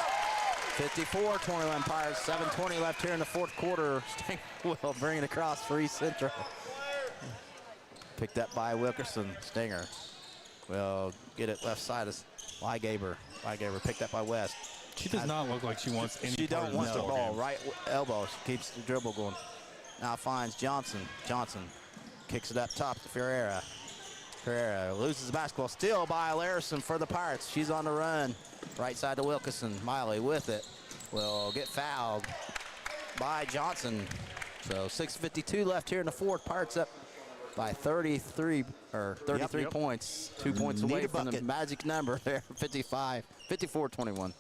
54-21 Pirates, 7:20 left here in the fourth quarter. Stinger will bring it across for East Central. Picked up by Wilkerson. Stinger will get it left side of Lygaber. Lygaber picked up by West. She does not look like she wants any She part don't of want this the ball. Right elbow. She keeps the dribble going. Now finds Johnson. Johnson kicks it up top to Ferreira. Ferreira loses the basketball, still by Larison for the Pirates. She's on the run. Right side to Wilkerson. Miley with it. Will get fouled by Johnson. So 6:52 left here in the fourth. Pirates up by 33 points. 2 points away from the magic number there. 54-21.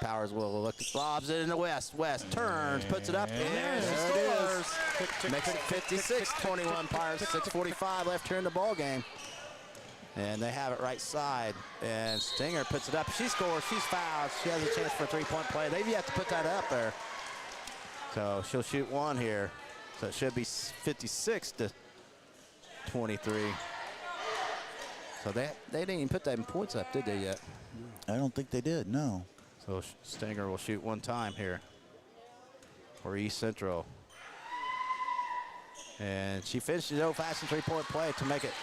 Powers will look, lobs it in the West. West turns, puts it up, and there it is. Makes it 56-21 Pirates. 6:45 left here in the ball game. And they have it right side. And Stinger puts it up. She scores. She's fouled. She has a chance for a three-point play. They've yet to put that up there. So she'll shoot one here. So it should be 56-23. So they didn't even put that in points up, did they yet? I don't think they did, no. So Stinger will shoot one time here for East Central. And she finishes the old-fashioned three-point play to make it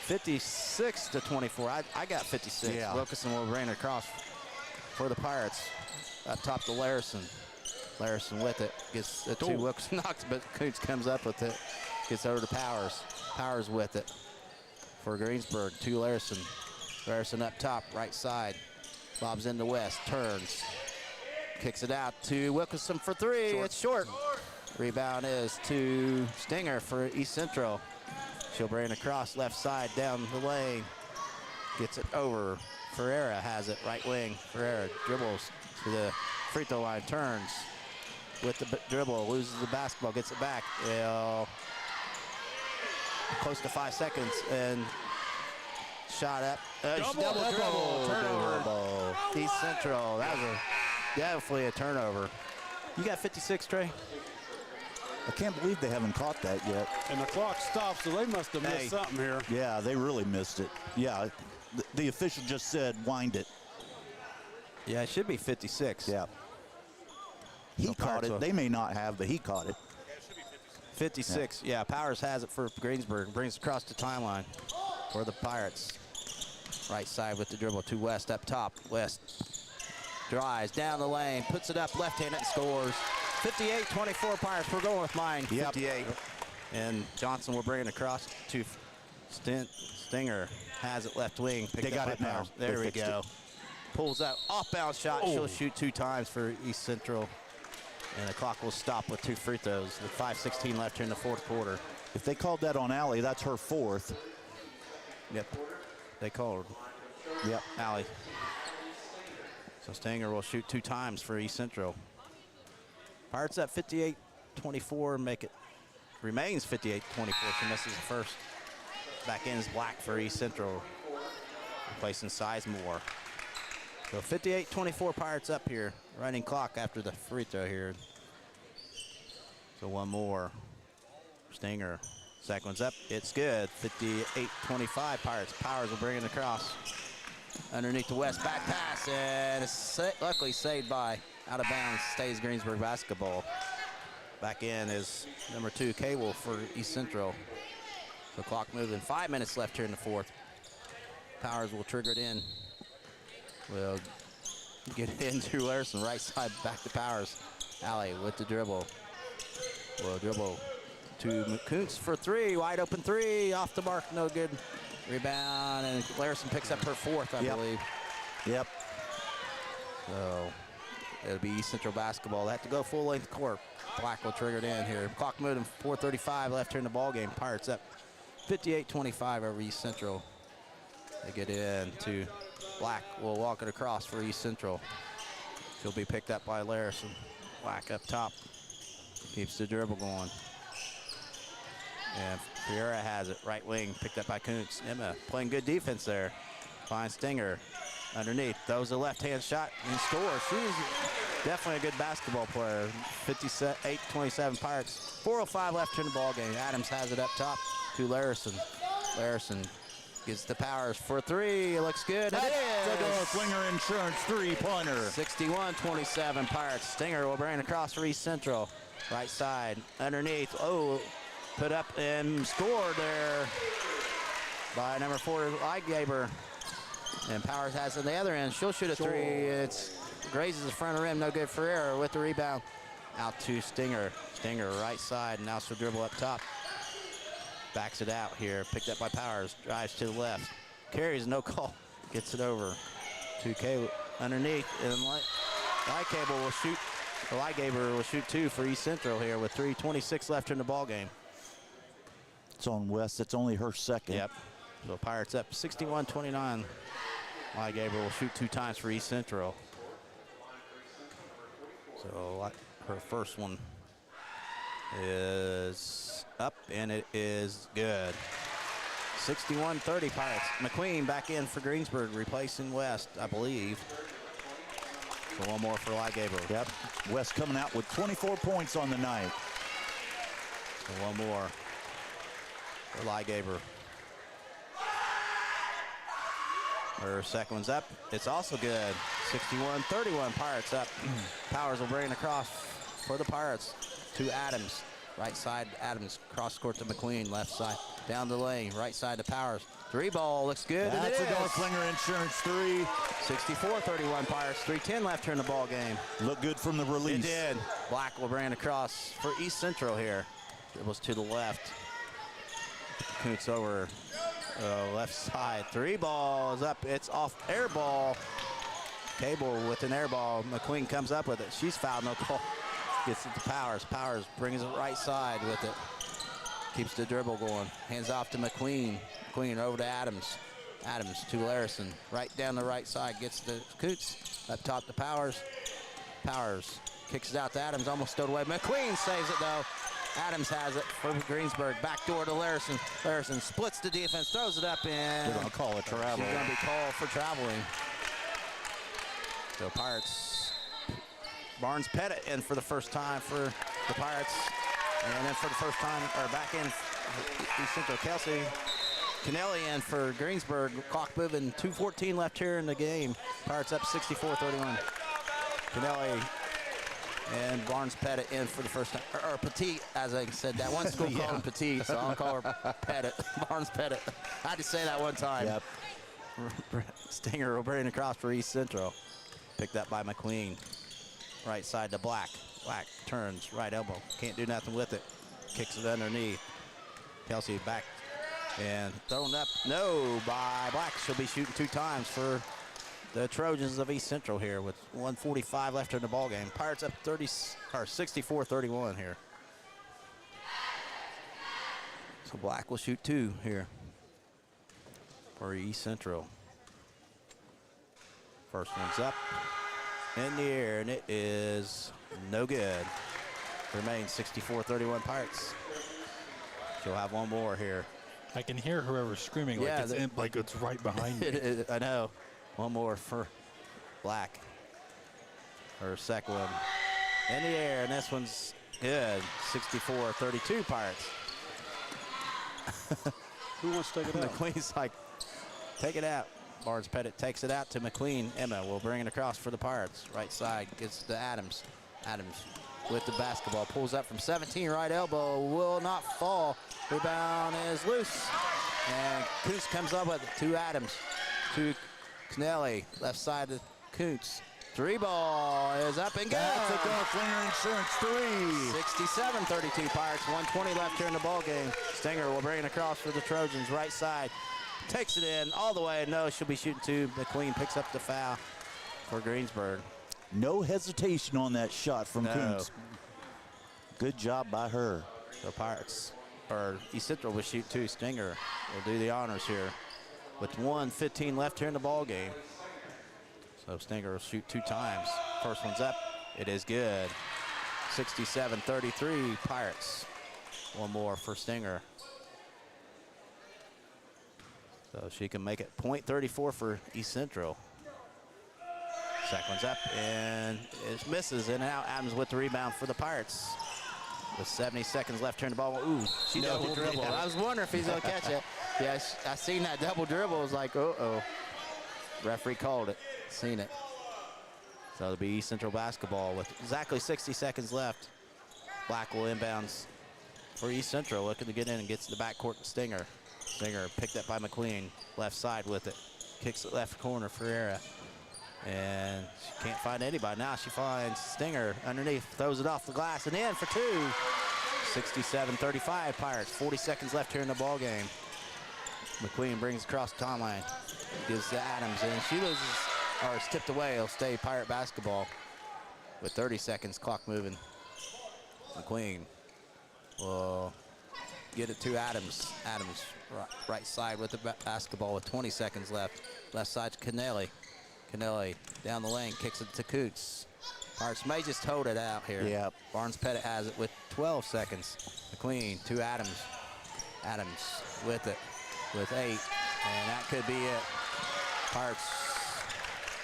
56-24. I got 56. Yeah. Wilkinson will bring it across for the Pirates. Up top to Larison. Larison with it. Gets it to Wilkinson, knocks, but Coots comes up with it. Gets over to Powers. Powers with it for Greensburg. To Larison. Larison up top, right side. Bobs in the West, turns. Kicks it out to Wilkinson for three. It's short. Rebound is to Stinger for East Central. She'll bring it across left side down the lane. Gets it over. Ferreira has it, right wing. Ferreira dribbles to the free throw line, turns with the dribble, loses the basketball, gets it back. Close to 5 seconds, and shot up. Double dribble, turnover. East Central. That was definitely a turnover. You got 56, Trey? I can't believe they haven't caught that yet. And the clock stops, so they must have missed something here. Yeah, they really missed it. Yeah, the official just said wind it. Yeah, it should be 56. Yeah. He caught it. They may not have, but he caught it. 56. Yeah, Powers has it for Greensburg. Brings it across the timeline for the Pirates. Right side with the dribble to West up top. West drives down the lane, puts it up left-handed and scores. 58-24 Pirates. We're going with mine. 58. And Johnson will bring it across to Stinger. Has it left wing. They got it now. There we go. Pulls up. Off-bounds shot. She'll shoot 2 times for East Central. And the clock will stop with 2 free throws. With 5:16 left here in the fourth quarter. If they called that on Allie, that's her fourth. Yep. They called. Yep. Allie. So Stinger will shoot 2 times for East Central. Pirates up 58-24, make it remains 58-24. She misses the first. Back in is Black for East Central, replacing Sizemore. So 58-24 Pirates up here. Running clock after the free throw here. So one more. Stinger. Second one's up. It's good. 58-25 Pirates. Powers will bring it across. Underneath the West. Back pass. And it's luckily saved by out of bounds. Stays Greensburg basketball. Back in is number 2, Cable for East Central. So clock moving. 5 minutes left here in the fourth. Powers will trigger it in. Will get it into Larson. Right side back to Powers. Allie with the dribble. Will dribble to Kuntz for 3. Wide open 3. Off the mark. No good. Rebound. And Larson picks up her 4th, I believe. Yep. So it'll be East Central basketball. They have to go full length court. Black will trigger it in here. Clock moving. 4:35 left here in the ball game. Pirates up 58-25 over East Central. They get in to Black. Will walk it across for East Central. She'll be picked up by Larison. Black up top. Keeps the dribble going. And Fiera has it. Right wing. Picked up by Kuntz. Emma playing good defense there. Finds Stinger. Underneath, throws a left-hand shot and scores. She's definitely a good basketball player. 58-27 Pirates. 4:05 left in the ball game. Adams has it up top to Larison. Larison gets the Powers for 3. It looks good. It is. Slinger Insurance 3-pointer. 61-27 Pirates. Stinger will bring it across for East Central. Right side, underneath. Oh, put up and scored there by number 4, Ligaber. And Powers has it on the other end. She'll shoot a 3. It's grazes the front of the rim. No good. Ferreira with the rebound. Out to Stinger. Stinger right side. Now she'll dribble up top. Backs it out here. Picked up by Powers. Drives to the left. Carries, no call. Gets it over to K underneath. And Light Cable will shoot Ligaber will shoot 2 for East Central here with 3:26 left in the ball game. It's on West. It's only her second. Yep. So Pirates up 61-29. Ligaber will shoot 2 times for East Central. So her first one is up, and it is good. 61-30 Pirates. McQueen back in for Greensburg, replacing West, I believe. So one more for Ligaber. Yep. West coming out with 24 points on the night. So one more for Ligaber. Her second one's up. It's also good. 61-31 Pirates up. Powers will bring it across for the Pirates to Adams. Right side, Adams. Cross court to McQueen. Left side, down the lane. Right side to Powers. 3-ball looks good. That's a Darklinger Insurance 3. 64-31 Pirates. 3:10 left here in the ball game. Looked good from the release. It did. Black will bring it across for East Central here. It was to the left. Coots over left side. 3-ball is up. It's off. Air ball. Cable with an air ball. McQueen comes up with it. She's fouled. No call. Gets it to Powers. Powers brings it right side with it. Keeps the dribble going. Hands off to McQueen. McQueen over to Adams. Adams to Larison. Right down the right side. Gets the Coots. Up top to Powers. Powers kicks it out to Adams. Almost stowed away. McQueen saves it though. Adams has it for Greensburg. Back door to Larison. Larison splits the defense. Throws it up and They're going to call it travel. She's going to be called for traveling. So Pirates. Barnes Pettit in for the first time for the Pirates. And then for the first time, or back in East Central, Kelsey Kennelly in for Greensburg. Clock moving, 2:14 left here in the game. Pirates up 64-31. Kennelly and Barnes Pettit in for the first time, or Petit, as I said. That one school called him Petit, so I'll call her Pettit. Barnes Pettit. I had to say that one time. Yep. Stinger will bring it across for East Central. Picked up by McQueen. Right side to Black. Black turns, right elbow. Can't do nothing with it. Kicks it underneath. Kelsey back and thrown up. No, by Black. She'll be shooting 2 times for the Trojans of East Central here with 1:45 left in the ball game. Pirates up 64-31 here. So Black will shoot 2 here for East Central. First one's up in the air, and it is no good. Remains 64-31 Pirates. She'll have one more here. I can hear whoever's screaming like it's right behind me. I know. One more for Black. Her second one in the air, and this one's good. 64-32 Pirates. Who wants to take it out? McQueen's like, take it out. Barnes Pettit takes it out to McQueen. Emma will bring it across for the Pirates. Right side gets to Adams. Adams with the basketball. Pulls up from 17. Right elbow will not fall. Rebound is loose. And Kuntz comes up with it to Adams. To Knelly. Left side to Kuntz. 3-ball is up and good. That's a Darklinger Insurance 3. 67-32 Pirates. 1:20 left here in the ball game. Stinger will bring it across for the Trojans. Right side. Takes it in all the way. No, she'll be shooting 2. McQueen picks up the foul for Greensburg. No hesitation on that shot from Kuntz. Good job by her. The Pirates, or East Central will shoot 2. Stinger will do the honors here with 1:15 left here in the ball game. So Stinger will shoot 2 times. First one's up. It is good. 67-33 Pirates. One more for Stinger. So she can make it .34 for East Central. Second one's up and it misses, and now Adams with the rebound for the Pirates. With 70 seconds left here in the ball. Ooh, she double dribble. I was wondering if he's gonna catch it. Yeah, I seen that double dribble. I was like, uh-oh. Referee called it. Seen it. So it'll be East Central basketball with exactly 60 seconds left. Black will inbounds for East Central, looking to get in and gets to the backcourt to Stinger. Stinger picked up by McQueen, left side with it. Kicks it left corner for Era. And she can't find anybody. Now she finds Stinger underneath, throws it off the glass and in for 2. 67-35 Pirates. 40 seconds left here in the ball game. McQueen brings across the timeline. Gives to Adams, and she loses, or is tipped away. It'll stay Pirate basketball. with 30 seconds, clock moving. McQueen will get it to Adams. Adams, right side with the basketball with 20 seconds left. Left side to Canelli. Canelli down the lane, kicks it to Coots. Pirates may just hold it out here. Yep. Barnes Pettit has it with 12 seconds. McQueen to Adams. Adams with it with 8, and that could be it. Pirates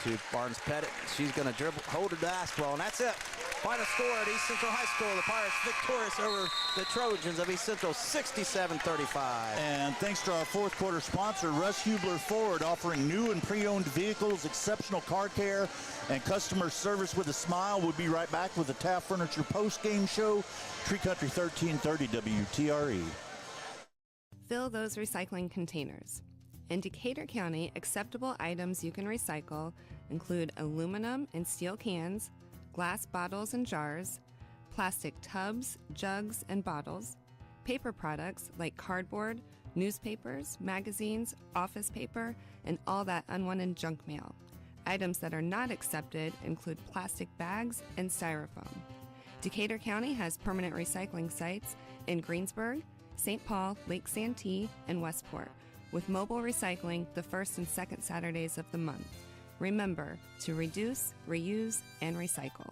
to Barnes Pettit. She's going to dribble, hold the basketball, and that's it. Final score at East Central High School. The Pirates victorious over the Trojans of East Central, 67-35. And thanks to our fourth quarter sponsor, Russ Hubler Ford, offering new and pre-owned vehicles, exceptional car care, and customer service with a smile. We'll be right back with the Taft Furniture post-game show. Tree Country 1330 WTRE. Fill those recycling containers. In Decatur County, acceptable items you can recycle include aluminum and steel cans, glass bottles and jars, plastic tubs, jugs, and bottles, paper products like cardboard, newspapers, magazines, office paper, and all that unwanted junk mail. Items that are not accepted include plastic bags and styrofoam. Decatur County has permanent recycling sites in Greensburg, St. Paul, Lake Santee, and Westport, with mobile recycling the first and second Saturdays of the month. Remember to reduce, reuse, and recycle.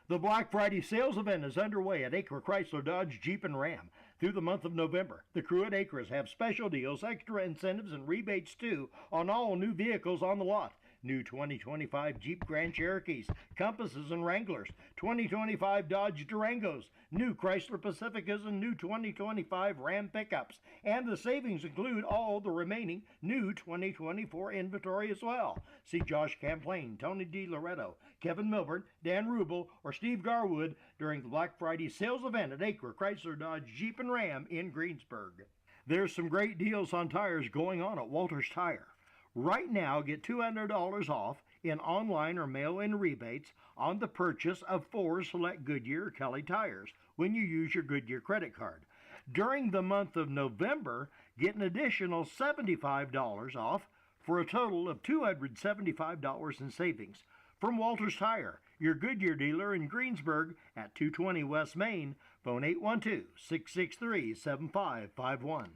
The Black Friday sales event is underway at Acre Chrysler Dodge Jeep and Ram through the month of November. The crew at Acres have special deals, extra incentives, and rebates too on all new vehicles on the lot. New 2025 Jeep Grand Cherokees, Compasses, and Wranglers, 2025 Dodge Durangos, new Chrysler Pacificas, and new 2025 Ram pickups. And the savings include all the remaining new 2024 inventory as well. See Josh Camplain, Tony D. Loretto, Kevin Milburn, Dan Rubel, or Steve Garwood during the Black Friday sales event at Acre Chrysler Dodge Jeep and Ram in Greensburg. There's some great deals on tires going on at Walters Tire. Right now, get $200 off in online or mail-in rebates on the purchase of 4 select Goodyear or Kelly tires when you use your Goodyear credit card. During the month of November, get an additional $75 off for a total of $275 in savings. From Walters Tire, your Goodyear dealer in Greensburg at 220 West Main, phone 812-663-7551.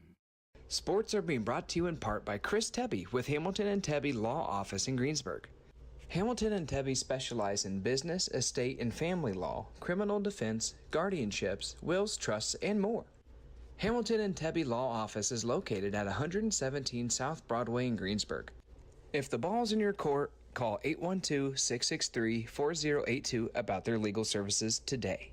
Sports are being brought to you in part by Chris Tebby with Hamilton and Tebby Law Office in Greensburg. Hamilton and Tebby specialize in business, estate, and family law, criminal defense, guardianships, wills, trusts, and more. Hamilton and Tebby Law Office is located at 117 South Broadway in Greensburg. If the ball's in your court, call 812-663-4082 about their legal services today.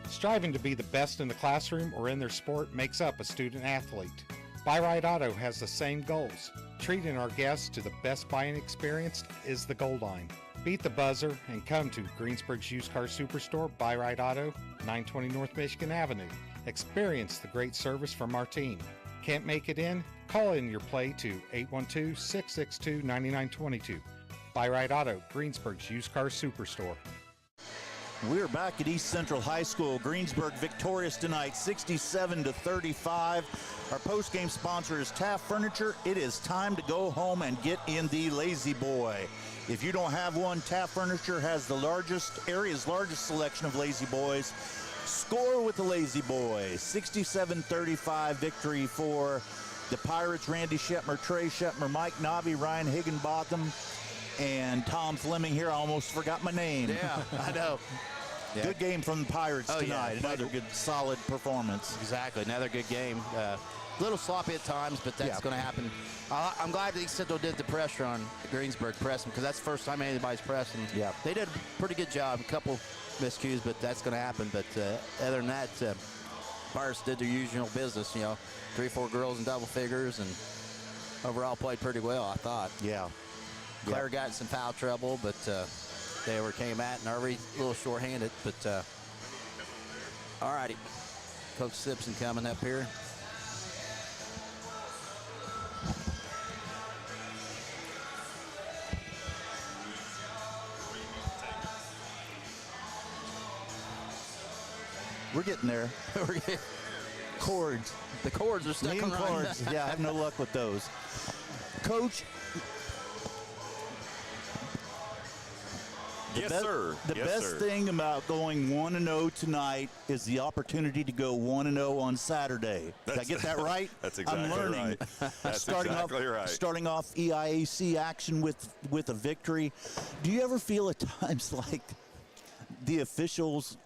Striving to be the best in the classroom or in their sport makes up a student athlete. Buy-Right Auto has the same goals. Treating our guests to the best buying experience is the goal line. Beat the buzzer and come to Greensburg's used car superstore, Buy-Right Auto, 920 North Michigan Avenue. Experience the great service from our team. Can't make it in? Call in your play to 812-662-9922. Buy-Right Auto, Greensburg's used car superstore. We're back at East Central High School. Greensburg victorious tonight, 67-35. Our post-game sponsor is Taft Furniture. It is time to go home and get in the Lazy Boy. If you don't have one, Taft Furniture has the area's largest selection of Lazy Boys. Score with the Lazy Boy. 67-35 victory for the Pirates. Randy Shetmer, Trey Shetmer, Mike Nobby, Ryan Higginbotham, and Tom Fleming here. I almost forgot my name. Yeah, I know. Yeah. Good game from the Pirates tonight. Yeah. Another good, solid performance. Exactly. Another good game. A little sloppy at times, but that's going to happen. I'm glad that East Central did the pressure on Greensburg, press them, because that's the first time anybody's pressing. Yeah. They did a pretty good job. A couple miscues, but that's going to happen. But other than that, Pirates did their usual business. 3-4 girls in double figures, and overall played pretty well, I thought. Yeah. Claire got in some foul trouble, but they overcame that, and already a little short-handed. But all righty, Coach Simpson coming up here. We're getting there. Cords. The cords are stuck on cords. Yeah, I have no luck with those. Coach, Yes, sir. The best thing about going 1-0 tonight is the opportunity to go 1-0 on Saturday. Did I get that right? That's exactly I'm learning. right. That's Starting off EIAC action with a victory. Do you ever feel at times like the officials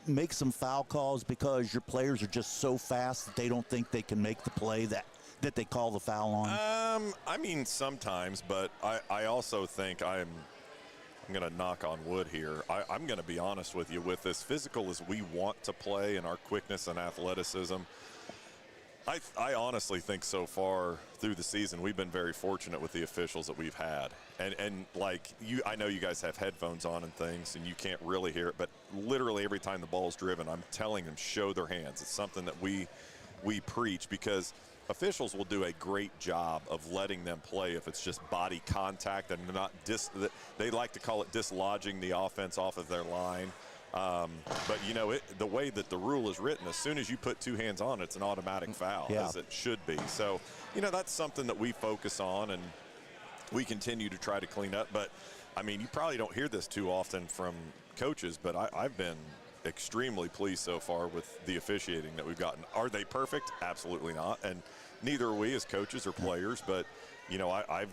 make some foul calls because your players are just so fast that they don't think they can make the play that they call the foul on? I mean, sometimes, but I also think I'm going to knock on wood here. I'm going to be honest with you. With as physical as we want to play and our quickness and athleticism, I honestly think so far through the season we've been very fortunate with the officials that we've had. And like I know you guys have headphones on and things and you can't really hear it, but literally every time the ball's driven, I'm telling them show their hands. It's something that we preach, because officials will do a great job of letting them play if it's just body contact and not they like to call it dislodging the offense off of their line. But, you know, the way that the rule is written, as soon as you put two hands on it, it's an automatic foul, as it should be. So, you know, that's something that we focus on and we continue to try to clean up. But, I mean, you probably don't hear this too often from coaches, but I've been extremely pleased so far with the officiating that we've gotten. Are they perfect? Absolutely not. And neither are we as coaches or players. But, you know, I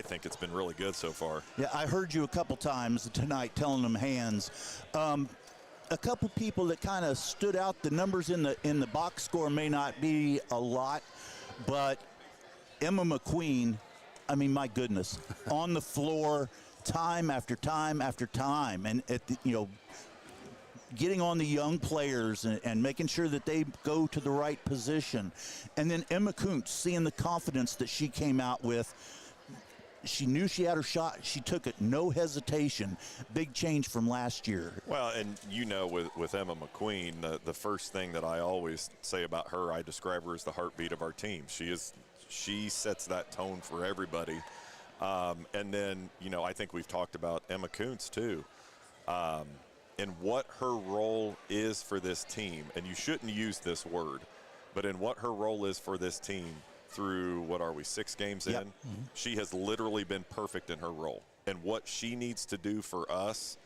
think it's been really good so far. Yeah, I heard you a couple times tonight telling them hands. A couple people that kind of stood out. The numbers in the box score may not be a lot, but Emma McQueen, I mean, my goodness, on the floor time after time after time, and getting on the young players and making sure that they go to the right position. And then Emma Kuntz, seeing the confidence that she came out with. She knew she had her shot. She took it, no hesitation. Big change from last year. Well, and you know, with Emma McQueen, the first thing that I always say about her, I describe her as the heartbeat of our team. She sets that tone for everybody. And then, you know, I think we've talked about Emma Kuntz too. And what her role is for this team, and you shouldn't use this word, but in what her role is for this team through, what are we, 6 games in? Mm-hmm. She has literally been perfect in her role. And what she needs to do for us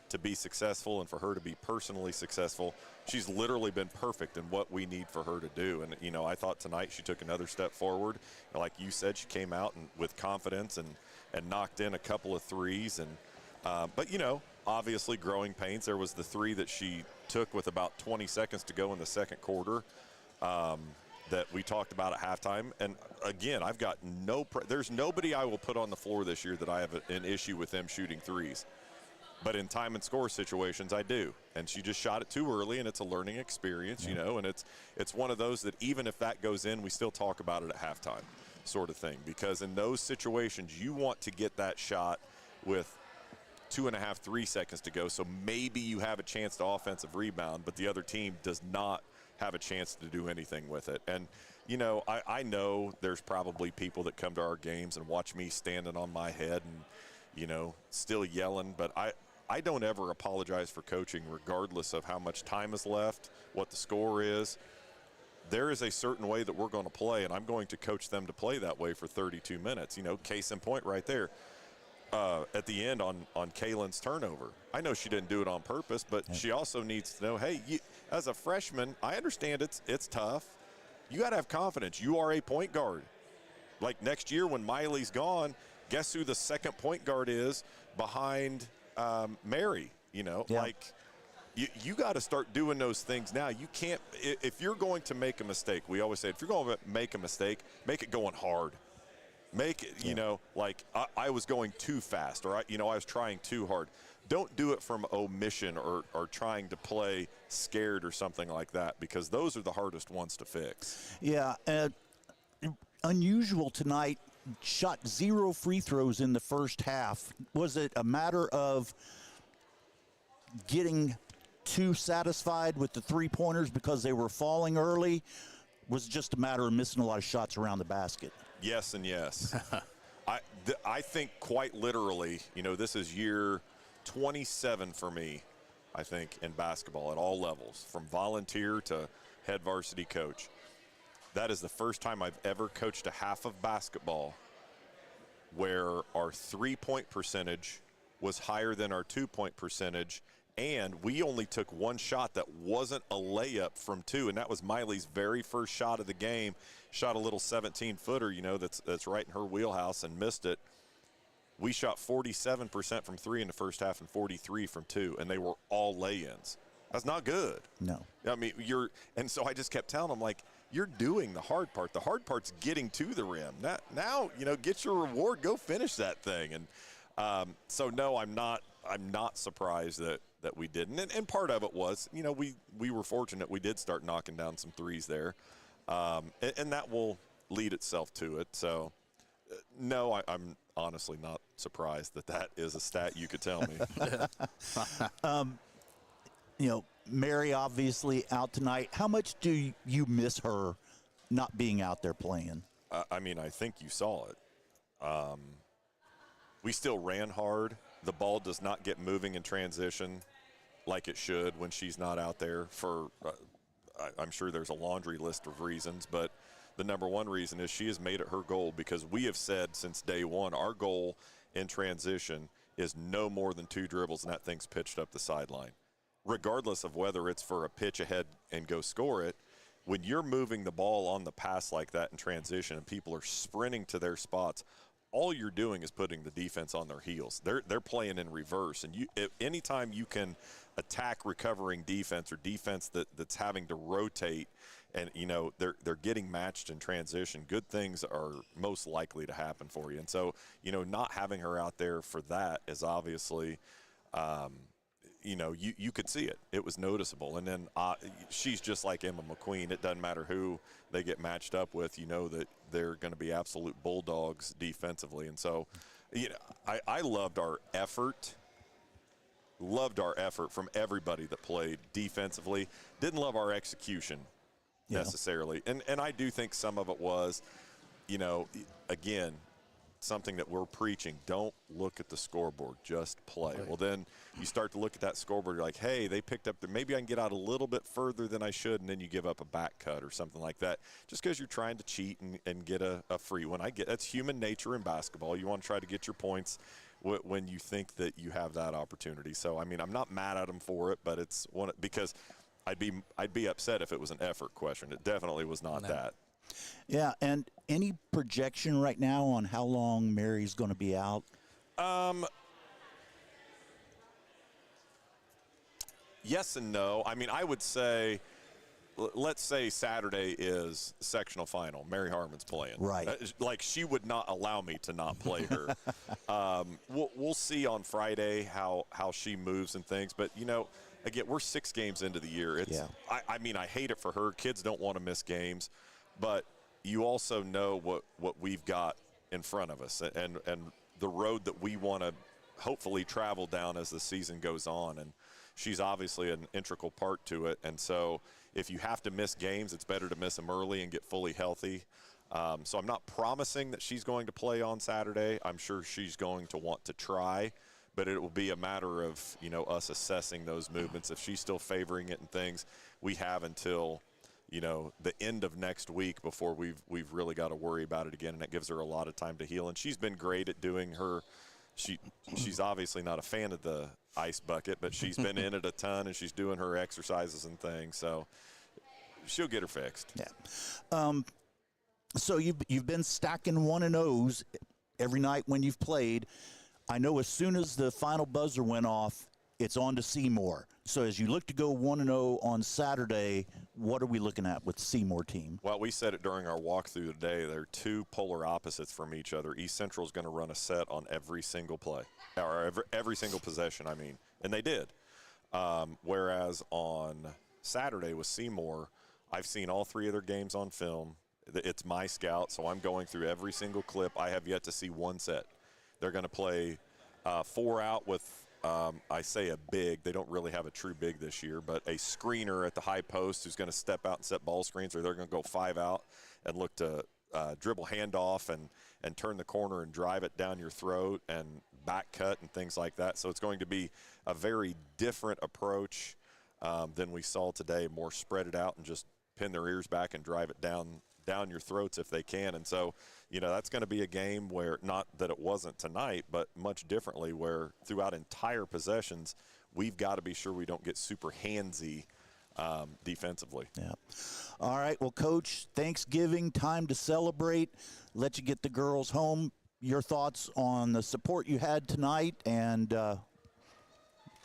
to be successful and for her to be personally successful, she's literally been perfect in what we need for her to do. And, you know, I thought tonight she took another step forward. Like you said, she came out with confidence and knocked in a couple of threes. And but, you know, obviously growing pains. There was the 3 that she took with about 20 seconds to go in the second quarter that we talked about at halftime. And, again, I've got there's nobody I will put on the floor this year that I have an issue with them shooting threes. But in time and score situations, I do. And she just shot it too early, and it's a learning experience, you know. And it's one of those that even if that goes in, we still talk about it at halftime sort of thing. Because in those situations, you want to get that shot with 2.5, 3 seconds to go, so maybe you have a chance to offensive rebound, but the other team does not have a chance to do anything with it. And, you know, I know there's probably people that come to our games and watch me standing on my head and, you know, still yelling, but I don't ever apologize for coaching regardless of how much time is left, what the score is. There is a certain way that we're going to play, and I'm going to coach them to play that way for 32 minutes. You know, case in point right there. At the end on Kaylin's turnover. I know she didn't do it on purpose, but she also needs to know, hey, as a freshman, I understand it's tough. You got to have confidence. You are a point guard. Like next year when Miley's gone, guess who the second point guard is behind Mary? You know, like you got to start doing those things now. You can't, if you're going to make a mistake, we always say, if you're going to make a mistake, make it going hard. Make it, you know, like I was going too fast, or I was trying too hard. Don't do it from omission or trying to play scared or something like that, because those are the hardest ones to fix. Yeah, unusual tonight. Shot 0 free throws in the first half. Was it a matter of getting too satisfied with the 3-pointers because they were falling early? Was it just a matter of missing a lot of shots around the basket? Yes and yes. I think quite literally, you know, this is year 27 for me, I think, in basketball at all levels, from volunteer to head varsity coach. That is the first time I've ever coached a half of basketball where our 3-point percentage was higher than our 2-point percentage, and we only took one shot that wasn't a layup from 2, and that was Miley's very first shot of the game. Shot a little 17-footer, that's right in her wheelhouse, and missed it. We shot 47% from 3 in the first half and 43 from 2, and they were all lay-ins. That's not good. No. I mean, and so I just kept telling them, like, you're doing the hard part. The hard part's getting to the rim. Now, get your reward. Go finish that thing. And so, no, I'm not surprised that we didn't. And part of it was, we were fortunate. We did start knocking down some threes there. And that will lead itself to it. So, no, I'm honestly not surprised that is a stat you could tell me. Mary obviously out tonight. How much do you miss her not being out there playing? I think you saw it. We still ran hard. The ball does not get moving in transition like it should when she's not out there for, I'm sure there's a laundry list of reasons, but the number one reason is she has made it her goal, because we have said since day one, our goal in transition is no more than 2 dribbles and that thing's pitched up the sideline. Regardless of whether it's for a pitch ahead and go score it, when you're moving the ball on the pass like that in transition and people are sprinting to their spots, all you're doing is putting the defense on their heels. They're playing in reverse, and anytime you can attack recovering defense or defense that's having to rotate, and they're getting matched in transition, good things are most likely to happen for you. And so not having her out there for that is obviously. You could see it. It was noticeable. And then she's just like Emma McQueen. It doesn't matter who they get matched up with. That they're going to be absolute bulldogs defensively. And so, I loved our effort. Loved our effort from everybody that played defensively. Didn't love our execution necessarily. And I do think some of it was, again, something that we're preaching. Don't look at the scoreboard, just play. Right. Well, then you start to look at that scoreboard, you're like, hey, they picked up maybe I can get out a little bit further than I should, and then you give up a back cut or something like that, just because you're trying to cheat and get a free one. That's human nature in basketball. You want to try to get your points when you think that you have that opportunity. So, I'm not mad at them for it, but it's one because I'd be upset if it was an effort question. It definitely was not that. Yeah, and any projection right now on how long Mary's going to be out? Yes and no. I would say, let's say Saturday is sectional final. Mary Harmon's playing. Right. Like, she would not allow me to not play her. We'll see on Friday how she moves and things. But, again, we're 6 games into the year. I hate it for her. Kids don't want to miss games. But you also know what we've got in front of us and the road that we want to hopefully travel down as the season goes on. And she's obviously an integral part to it. And so if you have to miss games, it's better to miss them early and get fully healthy. So I'm not promising that she's going to play on Saturday. I'm sure she's going to want to try. But it will be a matter of, us assessing those movements. If she's still favoring it and things, we have until – the end of next week before we've really got to worry about it again, and it gives her a lot of time to heal. And she's been great at doing her. She's obviously not a fan of the ice bucket, but she's been in it a ton, and she's doing her exercises and things. So she'll get her fixed. Yeah. So you've been stacking 1-0s every night when you've played. I know as soon as the final buzzer went off, it's on to Seymour. So as you look to go 1-0 on Saturday, what are we looking at with the Seymour team? Well, we said it during our walkthrough today. They're 2 polar opposites from each other. East Central is going to run a set on every single play, or every single possession, and they did. Whereas on Saturday with Seymour, I've seen all 3 of their games on film. It's my scout, so I'm going through every single clip. I have yet to see one set. They're going to play 4 out with I say a big. They don't really have a true big this year, but a screener at the high post who's going to step out and set ball screens, or they're going to go 5 out and look to dribble handoff and turn the corner and drive it down your throat and back cut and things like that. So it's going to be a very different approach than we saw today, more spread it out and just pin their ears back and drive it down down your throats if they can. And so, that's going to be a game where, not that it wasn't tonight, but much differently, where throughout entire possessions, we've got to be sure we don't get super handsy defensively. Yeah. All right. Well, Coach, Thanksgiving, time to celebrate. Let you get the girls home. Your thoughts on the support you had tonight and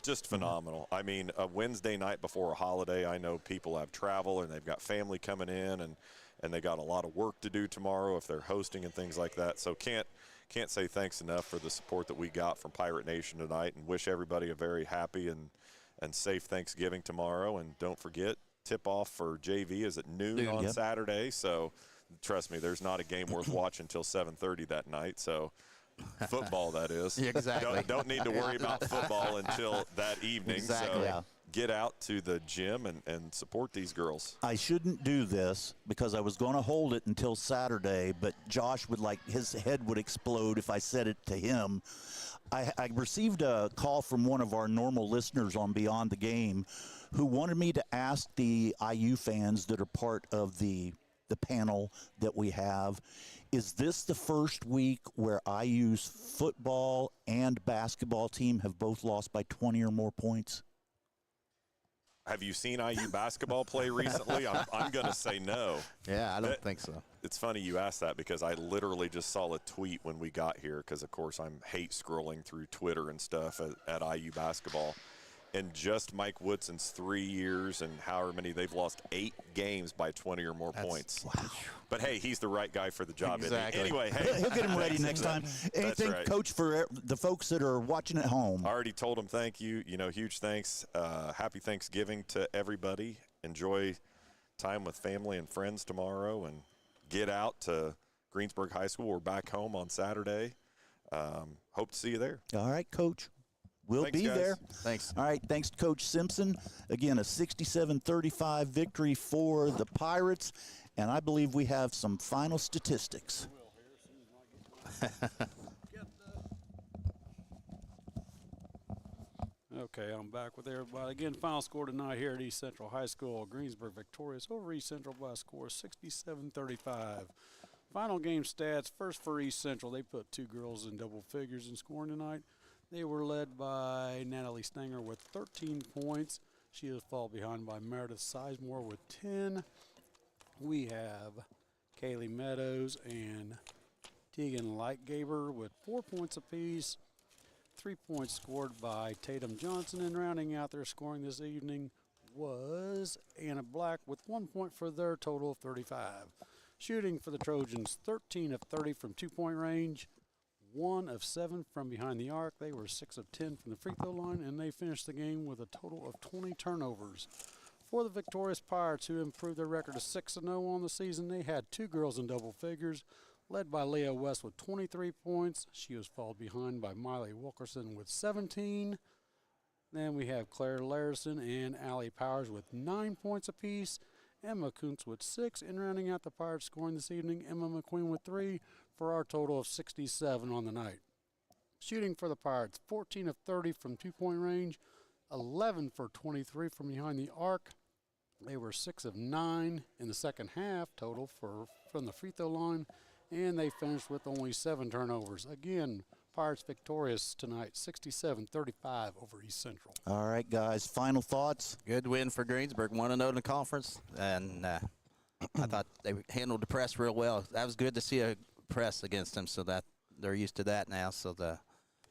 just phenomenal. I mean, a Wednesday night before a holiday, I know people have travel and they've got family coming in and they got a lot of work to do tomorrow if they're hosting and things like that. So can't say thanks enough for the support that we got from Pirate Nation tonight, and wish everybody a very happy and safe Thanksgiving tomorrow. And don't forget, tip-off for JV is at noon on Saturday. So trust me, there's not a game worth watching until 7:30 that night. So football, that is. Yeah, exactly. Don't need to worry about football until that evening. Exactly. So get out to the gym and support these girls. I shouldn't do this because I was going to hold it until Saturday, but Josh would his head would explode if I said it to him. I received a call from one of our normal listeners on Beyond the Game who wanted me to ask the IU fans that are part of the panel that we have, is this the first week where IU's football and basketball team have both lost by 20 or more points? Have you seen IU basketball play recently? I'm going to say no. Yeah, I don't think so. It's funny you asked that because I literally just saw a tweet when we got here because, of course, I'm hate scrolling through Twitter and stuff at IU basketball. And just Mike Woodson's 3 years and however many, they've lost 8 games by 20 or more points. Wow. But, hey, he's the right guy for the job. Exactly. Anyway, hey. He'll get him ready next time. Anything, right. Coach, for the folks that are watching at home? I already told him thank you. Huge thanks. Happy Thanksgiving to everybody. Enjoy time with family and friends tomorrow and get out to Greensburg High School. We're back home on Saturday. Hope to see you there. All right, Coach. We'll Thanks, be guys. there. Thanks. All right, thanks to Coach Simpson. Again, a 67-35 victory for the Pirates, and I believe we have some final statistics. Okay, I'm back with everybody. Again, final score tonight here at East Central High School. Greensburg victorious over East Central by a score of 67-35. Final game stats, first for East Central. They put 2 girls in double figures in scoring tonight. They were led by Natalie Stanger with 13 points. She is fall behind by Meredith Sizemore with 10. We have Kaylee Meadows and Tegan Lightgaber with 4 points apiece. 3 points scored by Tatum Johnson. And rounding out their scoring this evening was Anna Black with 1 point for their total of 35. Shooting for the Trojans, 13 of 30 from 2-point range. 1 of 7 from behind the arc. They were 6 of 10 from the free throw line, and they finished the game with a total of 20 turnovers. For the victorious Pirates, who improved their record to 6-0 on the season, they had 2 girls in double figures, led by Leah West with 23 points. She was followed behind by Miley Wilkerson with 17. Then we have Claire Larison and Allie Powers with 9 points apiece. Emma Kuntz with 6, and rounding out the Pirates scoring this evening, Emma McQueen with 3, for our total of 67 on the night. Shooting for the Pirates, 14 of 30 from 2-point range, 11 for 23 from behind the arc. They were 6 of 9 in the second half total from the free throw line, and they finished with only 7 turnovers. Again, Pirates victorious tonight, 67-35 over East Central. All right, guys, final thoughts? Good win for Greensburg, 1-0 in the conference, and I thought they handled the press real well. That was good to see a press against them, so that they're used to that now.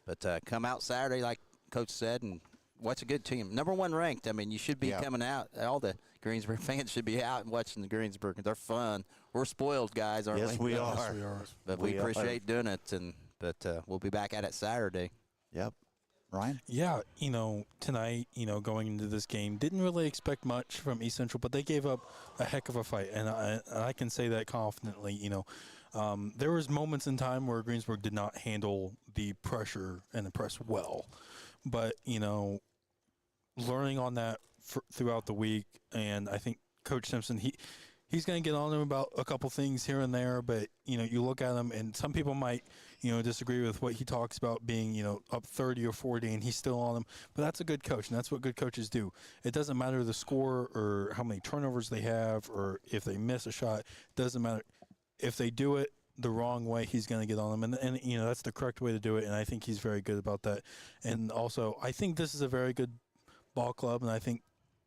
But come out Saturday, like Coach said, and watch a good team. Number 1 ranked. I mean, you should be coming out. All the Greensburg fans should be out and watching the Greensburg. They're fun. We're spoiled guys, aren't we? Yes, we are. Yes, we are. But we appreciate doing it, but we'll be back at it Saturday. Yep. Ryan? Yeah, tonight, going into this game, didn't really expect much from East Central, but they gave up a heck of a fight, and I can say that confidently. There was moments in time where Greensburg did not handle the pressure and the press well, but learning on that throughout the week, and I think Coach Simpson, he's going to get on them about a couple things here and there, but you look at them, and some people might disagree with what he talks about being, up 30 or 40 and he's still on them. But that's a good coach, and that's what good coaches do. It doesn't matter the score or how many turnovers they have or if they miss a shot. It doesn't matter. If they do it the wrong way, he's going to get on them. And that's the correct way to do it, and I think he's very good about that. And also, I think this is a very good ball club, and I think,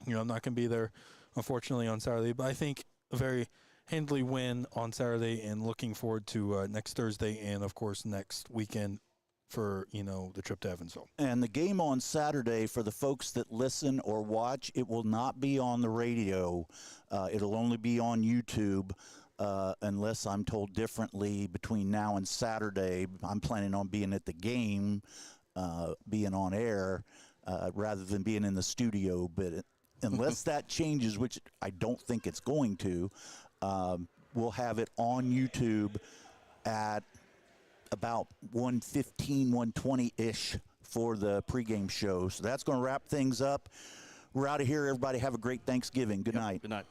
I'm not going to be there, unfortunately, on Saturday, but I think a very handily win on Saturday, and looking forward to next Thursday and, of course, next weekend for, the trip to Evansville. And the game on Saturday, for the folks that listen or watch, it will not be on the radio. It'll only be on YouTube. Unless I'm told differently between now and Saturday. I'm planning on being at the game, being on air, rather than being in the studio. But unless that changes, which I don't think it's going to, we'll have it on YouTube at about 1:15, 1:20-ish for the pregame show. So that's going to wrap things up. We're out of here. Everybody have a great Thanksgiving. Good night. Good night.